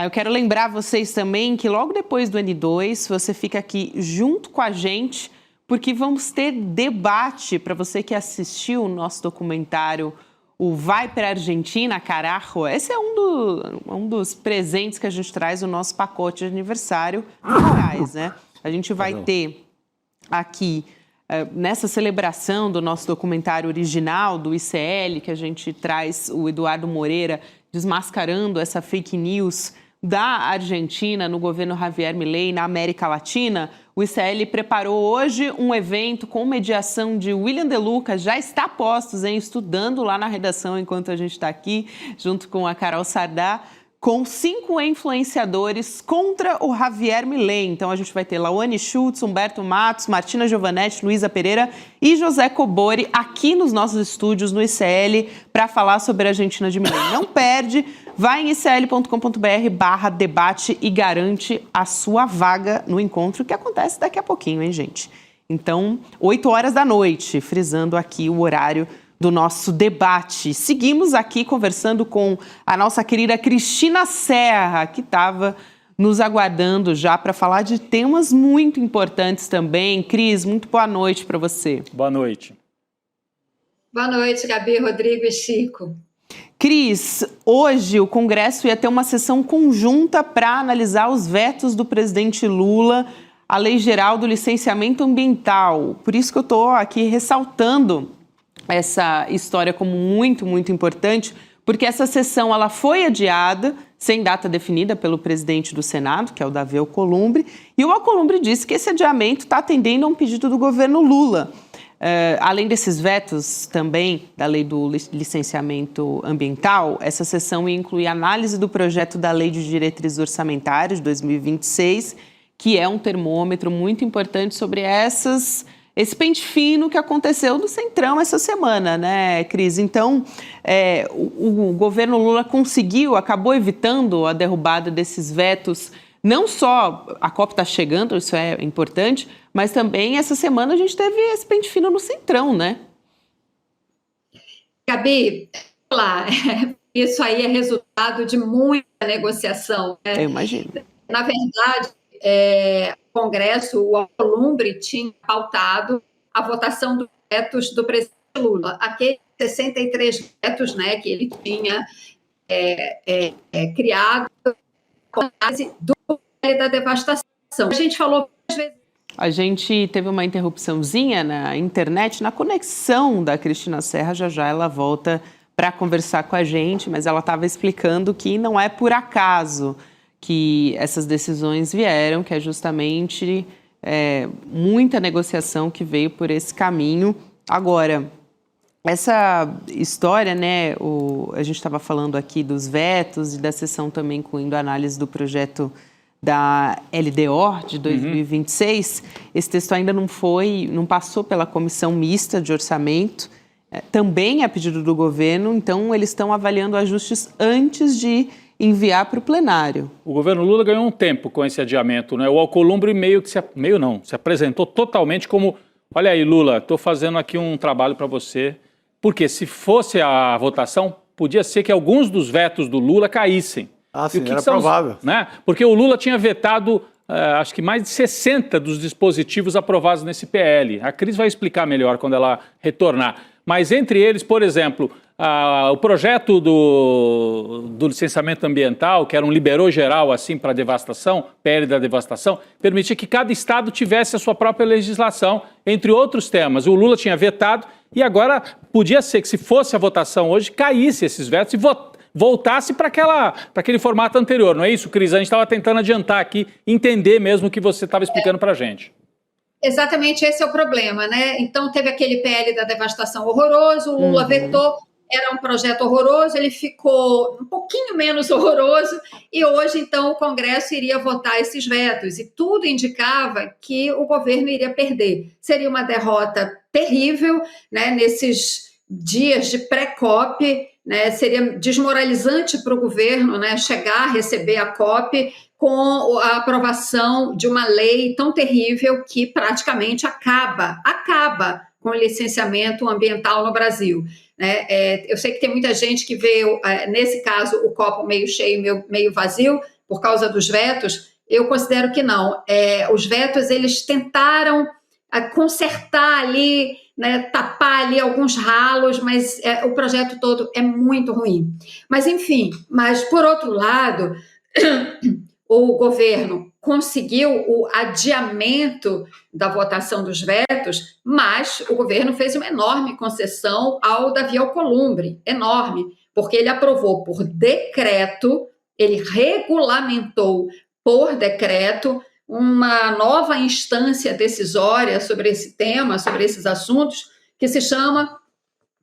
Eu quero lembrar vocês também que logo depois do N2, você fica aqui junto com a gente, porque vamos ter debate para você que assistiu o nosso documentário, o Vai para a Argentina, Carajo. Esse é um dos presentes que a gente traz no nosso pacote de aniversário do Moraes, né? A gente vai ter aqui, nessa celebração do nosso documentário original, do ICL, que a gente traz o Eduardo Moreira desmascarando essa fake news da Argentina no governo Javier Milei, na América Latina, O ICL preparou hoje um evento com mediação de William De Luca, já está a postos, estudando lá na redação enquanto a gente está aqui, junto com a Carol Sardá, com 5 influenciadores contra o Javier Milei. Então a gente vai ter Lawane Schultz, Humberto Matos, Martina Giovanetti, Luísa Pereira e José Cobori aqui nos nossos estúdios no ICL para falar sobre a Argentina de Milei. Não perde, vai em icl.com.br/debate e garante a sua vaga no encontro que acontece daqui a pouquinho, hein, gente? Então, 8 horas da noite, frisando aqui o horário do nosso debate. Seguimos aqui conversando com a nossa querida Cristina Serra, que estava nos aguardando já para falar de temas muito importantes também. Cris, muito boa noite para você. Boa noite. Boa noite, Gabi, Rodrigo e Chico. Cris, hoje o Congresso ia ter uma sessão conjunta para analisar os vetos do presidente Lula à Lei Geral do Licenciamento Ambiental. Por isso que eu estou aqui ressaltando essa história como muito, muito importante, porque essa sessão ela foi adiada, sem data definida pelo presidente do Senado, que é o Davi Alcolumbre, e o Alcolumbre disse que esse adiamento está atendendo a um pedido do governo Lula. Além desses vetos também da Lei do Licenciamento Ambiental, essa sessão ia incluir análise do projeto da Lei de Diretrizes Orçamentárias de 2026, que é um termômetro muito importante sobre esse pente fino que aconteceu no Centrão essa semana, né, Cris? Então, o governo Lula acabou evitando a derrubada desses vetos. Não só a COP está chegando, isso é importante, mas também essa semana a gente teve esse pente fino no Centrão, né? Gabi, lá, isso aí é resultado de muita negociação, né? Eu imagino. Na verdade, o Congresso, o Alcolumbre, tinha pautado a votação dos vetos do presidente Lula. Aqueles 63 vetos, né, que ele tinha criado com a base do da devastação. A gente falou várias vezes. A gente teve uma interrupçãozinha na internet, na conexão da Cristina Serra. Já ela volta para conversar com a gente, mas ela estava explicando que não é por acaso que essas decisões vieram, que é justamente muita negociação que veio por esse caminho. Agora, essa história, né, a gente estava falando aqui dos vetos e da sessão também incluindo a análise do projeto da LDO de 2026, esse texto ainda não passou pela comissão mista de orçamento, também a pedido do governo, então eles estão avaliando ajustes antes de enviar para o plenário. O governo Lula ganhou um tempo com esse adiamento, né? O Alcolumbre se apresentou totalmente como, olha aí, Lula, estou fazendo aqui um trabalho para você, porque se fosse a votação, podia ser que alguns dos vetos do Lula caíssem. Ah, sim, era provável. Né? Porque o Lula tinha vetado, acho que mais de 60 dos dispositivos aprovados nesse PL. A Cris vai explicar melhor quando ela retornar. Mas entre eles, por exemplo, o projeto do licenciamento ambiental, que era um liberou geral assim para a devastação, PL da devastação, permitia que cada estado tivesse a sua própria legislação, entre outros temas. O Lula tinha vetado e agora podia ser que, se fosse a votação hoje, caísse esses vetos e voltasse para aquele formato anterior. Não é isso, Cris? A gente estava tentando adiantar aqui, entender mesmo o que você estava explicando para a gente. Exatamente, esse é o problema, né? Então, teve aquele PL da devastação horroroso, o Lula vetou, era um projeto horroroso, ele ficou um pouquinho menos horroroso e hoje, então, o Congresso iria votar esses vetos e tudo indicava que o governo iria perder. Seria uma derrota terrível, né, nesses dias de pré-COP, né, seria desmoralizante para o governo, né, chegar a receber a COP com a aprovação de uma lei tão terrível que praticamente acaba com o licenciamento ambiental no Brasil. Né? Eu sei que tem muita gente que vê, nesse caso, o copo meio cheio, meio vazio, por causa dos vetos. Eu considero que não. Os vetos, eles tentaram consertar ali, né, tapar ali alguns ralos, mas o projeto todo é muito ruim. Mas, enfim, por outro lado, o governo conseguiu o adiamento da votação dos vetos, mas o governo fez uma enorme concessão ao Davi Alcolumbre, enorme, porque ele aprovou por decreto, ele regulamentou por decreto uma nova instância decisória sobre esse tema, sobre esses assuntos, que se chama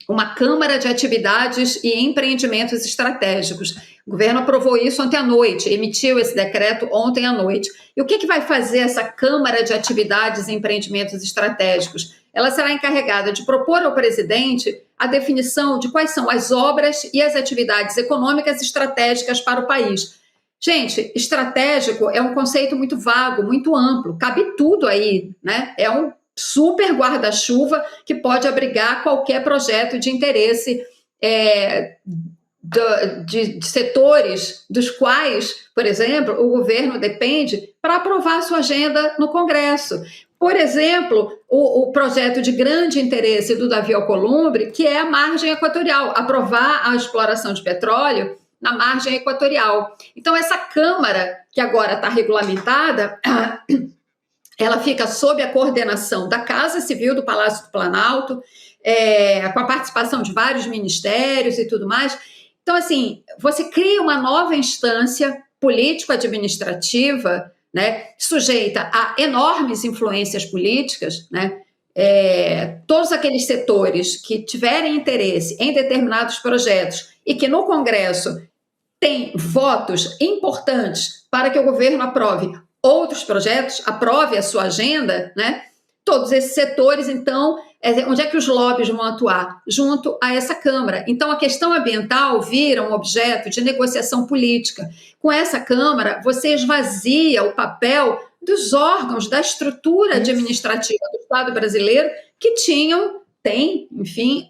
uma Câmara de Atividades e Empreendimentos Estratégicos. O governo aprovou isso ontem à noite, emitiu esse decreto ontem à noite. E o que vai fazer essa Câmara de Atividades e Empreendimentos Estratégicos? Ela será encarregada de propor ao presidente a definição de quais são as obras e as atividades econômicas estratégicas para o país. Gente, estratégico é um conceito muito vago, muito amplo, cabe tudo aí, né? É um super guarda-chuva que pode abrigar qualquer projeto de interesse de setores dos quais, por exemplo, o governo depende para aprovar a sua agenda no Congresso. Por exemplo, o projeto de grande interesse do Davi Alcolumbre, que é a margem equatorial, aprovar a exploração de petróleo na margem equatorial. Então, essa Câmara, que agora está regulamentada, ela fica sob a coordenação da Casa Civil do Palácio do Planalto, com a participação de vários ministérios e tudo mais. Então, assim, você cria uma nova instância político-administrativa, né, sujeita a enormes influências políticas, né? Todos aqueles setores que tiverem interesse em determinados projetos e que no Congresso têm votos importantes para que o governo aprove outros projetos, aprove a sua agenda, né? Todos esses setores, então, onde é que os lobbies vão atuar? Junto a essa Câmara. Então, a questão ambiental vira um objeto de negociação política. Com essa Câmara, você esvazia o papel dos órgãos, da estrutura administrativa do Estado brasileiro, que têm, enfim,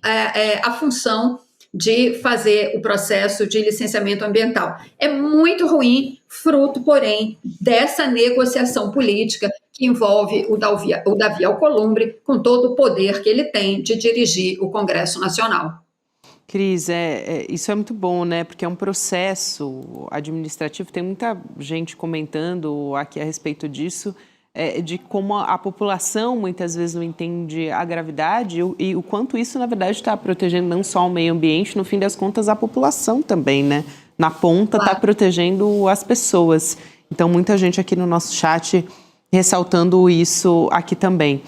a função de fazer o processo de licenciamento ambiental. É muito ruim, fruto, porém, dessa negociação política que envolve o Davi Alcolumbre, com todo o poder que ele tem de dirigir o Congresso Nacional. Cris, isso é muito bom, né? Porque é um processo administrativo, tem muita gente comentando aqui a respeito disso, de como a população muitas vezes não entende a gravidade e o quanto isso, na verdade, está protegendo não só o meio ambiente, no fim das contas, a população também, né? Na ponta, está protegendo as pessoas. Então, muita gente aqui no nosso chat ressaltando isso aqui também.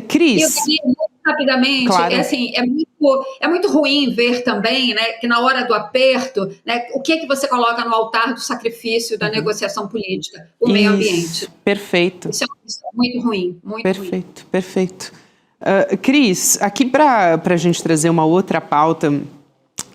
Cris... Eu queria muito rapidamente, claro. É muito ruim ver também, né, que na hora do aperto, né, o que você coloca no altar do sacrifício da negociação política? O meio ambiente. Perfeito. Isso é muito ruim, muito ruim. Perfeito. Cris, aqui para a gente trazer uma outra pauta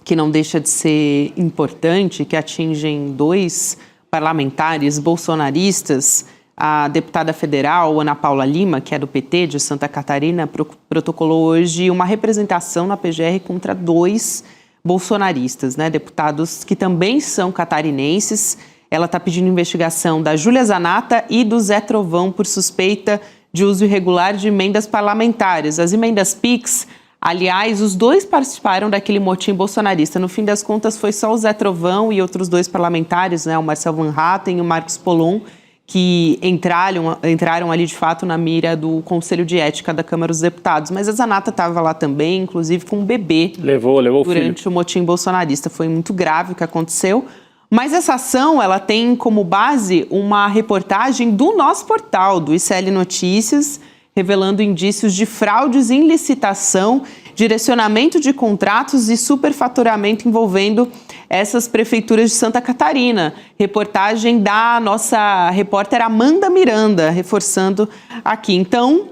que não deixa de ser importante, que atingem 2 parlamentares bolsonaristas, a deputada federal Ana Paula Lima, que é do PT de Santa Catarina, protocolou hoje uma representação na PGR contra 2 bolsonaristas, né, deputados que também são catarinenses. Ela está pedindo investigação da Júlia Zanata e do Zé Trovão por suspeita de uso irregular de emendas parlamentares. As emendas PIX, aliás, os 2 participaram daquele motim bolsonarista. No fim das contas, foi só o Zé Trovão e outros 2 parlamentares, né, o Marcelo Van Hatten e o Marcos Polon, que entraram ali, de fato, na mira do Conselho de Ética da Câmara dos Deputados. Mas a Zanata estava lá também, inclusive com um bebê. Levou durante o motim bolsonarista. Foi muito grave o que aconteceu. Mas essa ação, ela tem como base uma reportagem do nosso portal, do ICL Notícias, revelando indícios de fraudes em licitação, direcionamento de contratos e superfaturamento envolvendo essas prefeituras de Santa Catarina. Reportagem da nossa repórter Amanda Miranda, reforçando aqui. Então,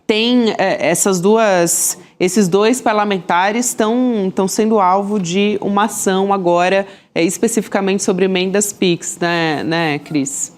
tem esses 2 parlamentares estão sendo alvo de uma ação agora, especificamente sobre emendas PIX, né, Cris?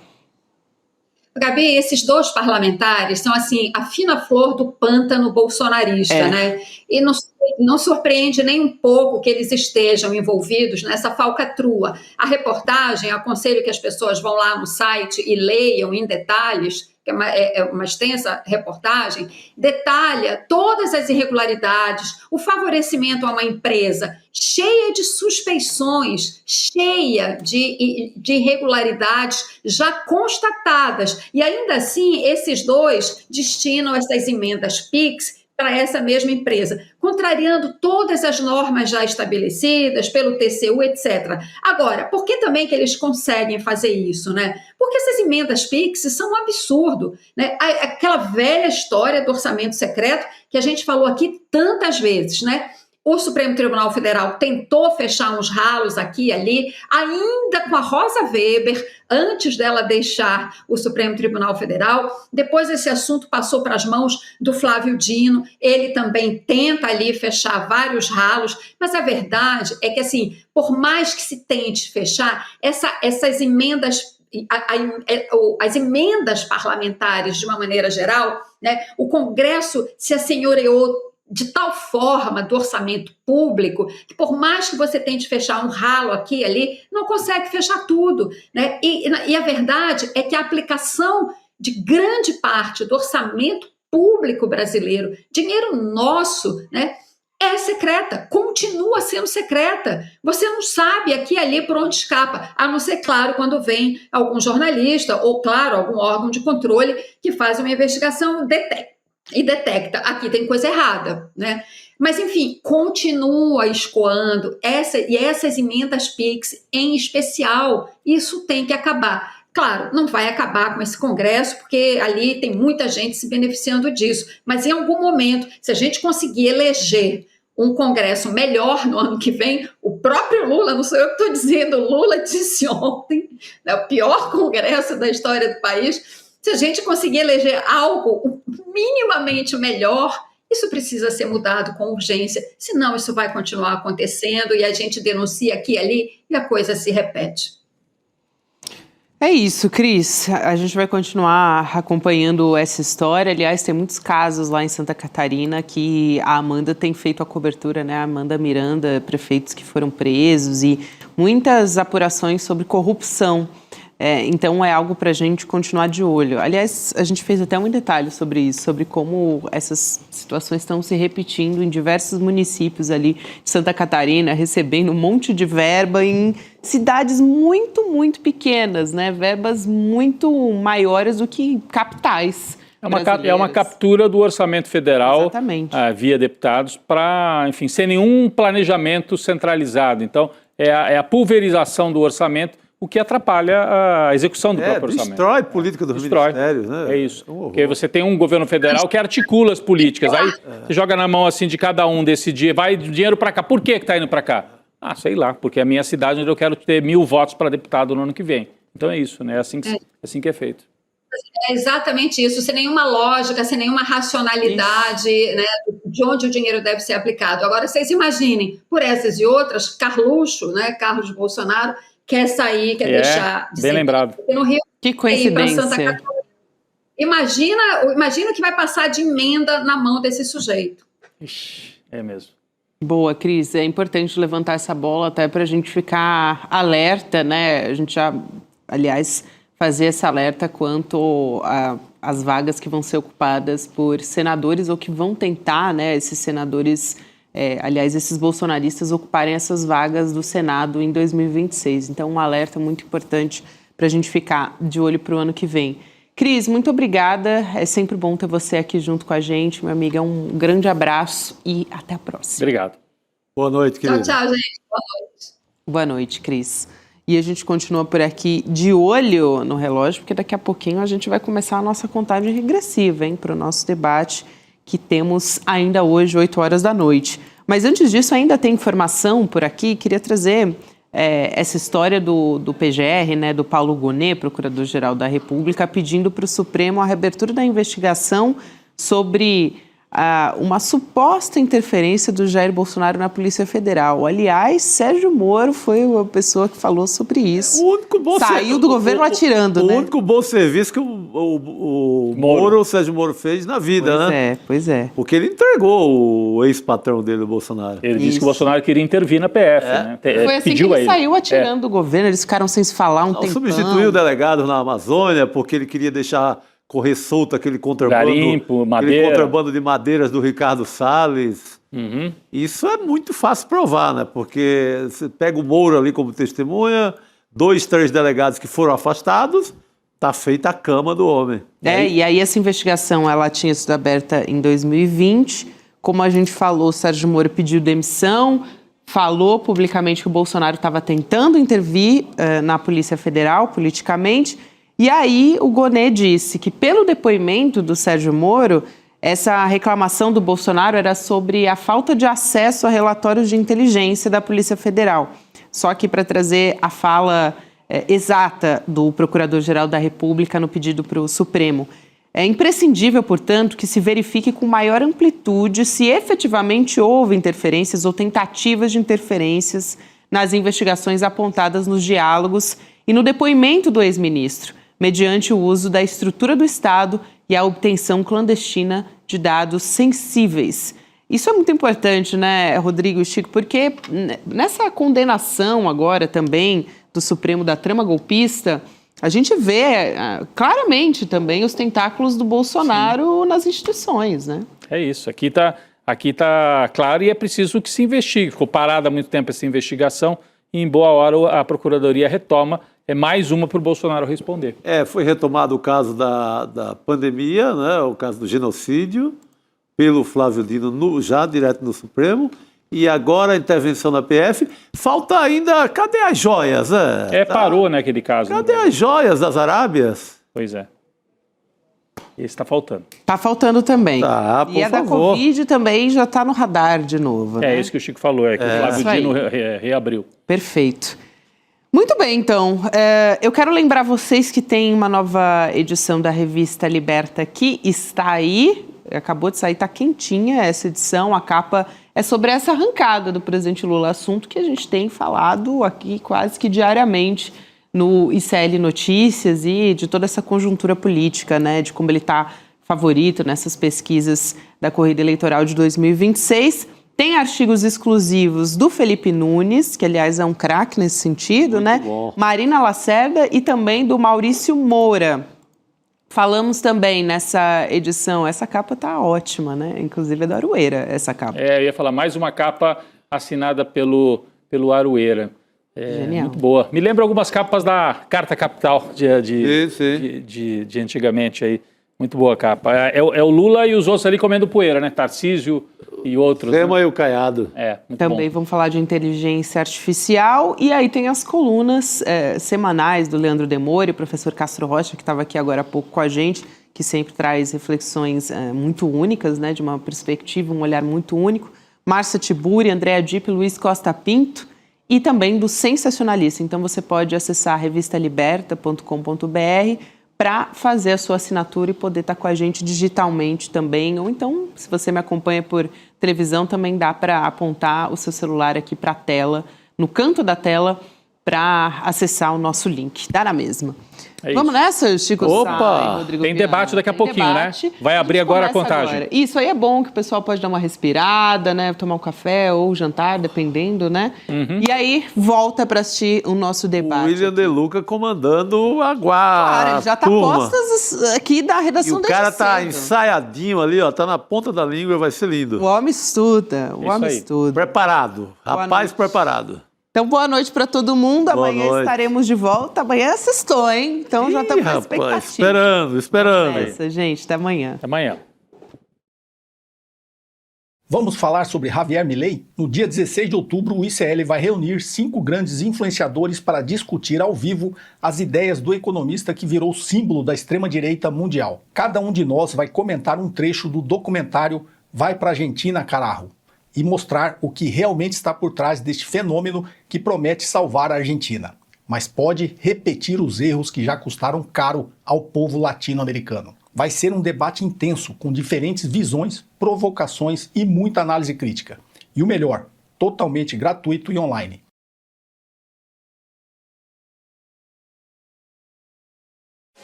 Gabi, esses 2 parlamentares são, assim, a fina flor do pântano bolsonarista, né? E não surpreende nem um pouco que eles estejam envolvidos nessa falcatrua. A reportagem, aconselho que as pessoas vão lá no site e leiam em detalhes, que é uma extensa reportagem, detalha todas as irregularidades, o favorecimento a uma empresa cheia de suspeições, cheia de irregularidades já constatadas. E ainda assim, esses 2 destinam essas emendas PIX para essa mesma empresa, contrariando todas as normas já estabelecidas pelo TCU, etc. Agora, por que também que eles conseguem fazer isso, né? Porque essas emendas PIX são um absurdo, né? Aquela velha história do orçamento secreto que a gente falou aqui tantas vezes, né? O Supremo Tribunal Federal tentou fechar uns ralos aqui e ali, ainda com a Rosa Weber, antes dela deixar o Supremo Tribunal Federal. Depois esse assunto passou para as mãos do Flávio Dino, ele também tenta ali fechar vários ralos, mas a verdade é que, assim, por mais que se tente fechar, essas emendas, as emendas parlamentares, de uma maneira geral, né, o Congresso se assenhoreou de tal forma do orçamento público, que por mais que você tente fechar um ralo aqui e ali, não consegue fechar tudo, né? E a verdade é que a aplicação de grande parte do orçamento público brasileiro, dinheiro nosso, né, é secreta, continua sendo secreta. Você não sabe aqui e ali por onde escapa, a não ser, claro, quando vem algum jornalista ou, claro, algum órgão de controle que faz uma investigação e detecta, aqui tem coisa errada, né? Mas, enfim, continua escoando essas emendas PIX em especial, isso tem que acabar. Claro, não vai acabar com esse Congresso, porque ali tem muita gente se beneficiando disso, mas em algum momento, se a gente conseguir eleger um Congresso melhor no ano que vem, o próprio Lula, não sou eu que estou dizendo, Lula disse ontem, né, o pior Congresso da história do país. Se a gente conseguir eleger algo minimamente melhor, isso precisa ser mudado com urgência, senão isso vai continuar acontecendo e a gente denuncia aqui e ali e a coisa se repete. É isso, Cris. A gente vai continuar acompanhando essa história. Aliás, tem muitos casos lá em Santa Catarina que a Amanda tem feito a cobertura, né? A Amanda Miranda, prefeitos que foram presos e muitas apurações sobre corrupção. Então é algo para a gente continuar de olho. Aliás, a gente fez até um detalhe sobre isso, sobre como essas situações estão se repetindo em diversos municípios ali de Santa Catarina, recebendo um monte de verba em cidades muito, muito pequenas, né? Verbas muito maiores do que capitais. É uma captura do orçamento federal via deputados para, enfim, sem nenhum planejamento centralizado. Então, é a pulverização do orçamento, o que atrapalha a execução do próprio orçamento. Destrói a política dos ministérios, né? É isso. Porque você tem um governo federal que articula as políticas. Aí você joga na mão assim de cada um decidir, vai dinheiro para cá. Por que está indo para cá? Ah, sei lá, porque é a minha cidade onde eu quero ter 1000 votos para deputado no ano que vem. Então é isso, né? É assim que é feito. É exatamente isso, sem nenhuma lógica, sem nenhuma racionalidade, né, de onde o dinheiro deve ser aplicado. Agora, vocês imaginem, por essas e outras, Carluxo, né, Carlos Bolsonaro, quer sair, quer deixar de bem ser. lembrado. No Rio, que coincidência. Santa Catarina. Imagina o que vai passar de emenda na mão desse sujeito. Ixi, é mesmo. Boa, Cris. É importante levantar essa bola até para a gente ficar alerta, né? A gente já, aliás, fazer esse alerta quanto às vagas que vão ser ocupadas por senadores ou que vão tentar, né, esses senadores... aliás, esses bolsonaristas ocuparem essas vagas do Senado em 2026. Então, um alerta muito importante para a gente ficar de olho para o ano que vem. Cris, muito obrigada. É sempre bom ter você aqui junto com a gente, minha amiga. Um grande abraço e até a próxima. Obrigado. Boa noite, querida. Tchau, gente. Boa noite. Boa noite, Cris. E a gente continua por aqui de olho no relógio, porque daqui a pouquinho a gente vai começar a nossa contagem regressiva, hein, para o nosso debate que temos ainda hoje, 8 horas da noite. Mas antes disso, ainda tem informação por aqui, queria trazer essa história do PGR, né, do Paulo Gonet, Procurador-Geral da República, pedindo para o Supremo a reabertura da investigação sobre uma suposta interferência do Jair Bolsonaro na Polícia Federal. Aliás, Sérgio Moro foi a pessoa que falou sobre isso. O único bom Saiu do governo atirando, né? O único bom serviço que o Sérgio Moro fez na vida, né? Pois é. Porque ele entregou o ex-patrão dele, o Bolsonaro. Ele disse que o Bolsonaro queria intervir na PF, né? Foi assim que ele saiu atirando do governo, eles ficaram sem se falar um tempão. Substituiu o delegado na Amazônia porque ele queria deixar correr solto aquele contrabando, garimpo, madeira. Aquele contrabando de madeiras do Ricardo Salles. Uhum. Isso é muito fácil provar, né? Porque você pega o Moro ali como testemunha, 2, 3 delegados que foram afastados, tá feita a cama do homem. E aí essa investigação ela tinha sido aberta em 2020. Como a gente falou, o Sérgio Moro pediu demissão, falou publicamente que o Bolsonaro estava tentando intervir na Polícia Federal politicamente. E aí o Gonê disse que, pelo depoimento do Sérgio Moro, essa reclamação do Bolsonaro era sobre a falta de acesso a relatórios de inteligência da Polícia Federal. Só que para trazer a fala exata do Procurador-Geral da República no pedido para o Supremo. É imprescindível, portanto, que se verifique com maior amplitude se efetivamente houve interferências ou tentativas de interferências nas investigações apontadas nos diálogos e no depoimento do ex-ministro, mediante o uso da estrutura do Estado e a obtenção clandestina de dados sensíveis. Isso é muito importante, né, Rodrigo e Chico, porque nessa condenação agora também do Supremo da trama golpista, a gente vê claramente também os tentáculos do Bolsonaro nas instituições, né? É isso, aqui tá claro e é preciso que se investigue. Ficou parada há muito tempo essa investigação e em boa hora a Procuradoria retoma. É mais uma para o Bolsonaro responder. Foi retomado o caso da pandemia, né, o caso do genocídio, pelo Flávio Dino já direto no Supremo. E agora a intervenção da PF. Falta ainda... Cadê as joias? Parou naquele caso. Cadê as joias das Arábias? Pois é. Esse está faltando. Está faltando também. Tá, por favor. Da Covid também já está no radar de novo. É isso que o Chico falou, que o Flávio Dino reabriu. Perfeito. Muito bem, então. Eu quero lembrar vocês que tem uma nova edição da revista Liberta que está aí. Acabou de sair, está quentinha essa edição. A capa é sobre essa arrancada do presidente Lula, assunto que a gente tem falado aqui quase que diariamente no ICL Notícias e de toda essa conjuntura política, né, de como ele está favorito nessas pesquisas da corrida eleitoral de 2026. Tem artigos exclusivos do Felipe Nunes, que aliás é um craque nesse sentido, muito, né? Bom. Marina Lacerda e também do Maurício Moura. Falamos também nessa edição, essa capa tá ótima, né? Inclusive é do Aroeira, essa capa. Eu ia falar, mais uma capa assinada pelo Aroeira. Genial. Muito boa. Me lembra algumas capas da Carta Capital de antigamente aí. Muito boa a capa. É o Lula e os outros ali comendo poeira, né? Tarcísio e outros. Lema, né? E o Caiado. Muito também bom. Vamos falar de inteligência artificial. E aí tem as colunas semanais do Leandro Demore, o professor Castro Rocha, que estava aqui agora há pouco com a gente, que sempre traz reflexões muito únicas, né? De uma perspectiva, um olhar muito único. Márcia Tiburi, Andréa Dipp, Luiz Costa Pinto. E também do Sensacionalista. Então você pode acessar revistaliberta.com.br para fazer a sua assinatura e poder estar com a gente digitalmente também. Ou então, se você me acompanha por televisão, também dá para apontar o seu celular aqui para a tela, no canto da tela, para acessar o nosso link. Dá na mesma. Vamos nessa, Chico? Opa! Rodrigo Tem Viana. debate daqui a pouquinho, debate. Né? Vai abrir agora a contagem. Agora. Isso aí é bom, que o pessoal pode dar uma respirada, né? Tomar um café ou jantar, dependendo, né? Uhum. E aí, volta para assistir o nosso debate. O William De Luca comandando a guarda. Claro, ele já tá postas aqui da redação e o cara tá cedo. ensaiadinho ali, ó, tá na ponta da língua, vai ser lindo. O homem estuda, estuda. Preparado, rapaz preparado. Então, boa noite para todo mundo. Boa Amanhã noite. Estaremos de volta. Amanhã sextou, hein? Então já estamos na expectativa. Esperando. Essa, gente. Até amanhã. Até amanhã. Vamos falar sobre Javier Milei? No dia 16 de outubro, o ICL vai reunir 5 grandes influenciadores para discutir ao vivo as ideias do economista que virou símbolo da extrema-direita mundial. Cada um de nós vai comentar um trecho do documentário Vai pra Argentina, Carajo, e mostrar o que realmente está por trás deste fenômeno que promete salvar a Argentina, mas pode repetir os erros que já custaram caro ao povo latino-americano. Vai ser um debate intenso, com diferentes visões, provocações e muita análise crítica. E o melhor, totalmente gratuito e online.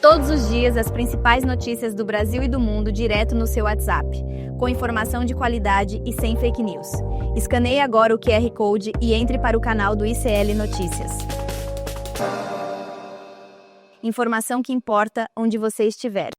Todos os dias, as principais notícias do Brasil e do mundo direto no seu WhatsApp, com informação de qualidade e sem fake news. Escaneie agora o QR Code e entre para o canal do ICL Notícias. Informação que importa onde você estiver.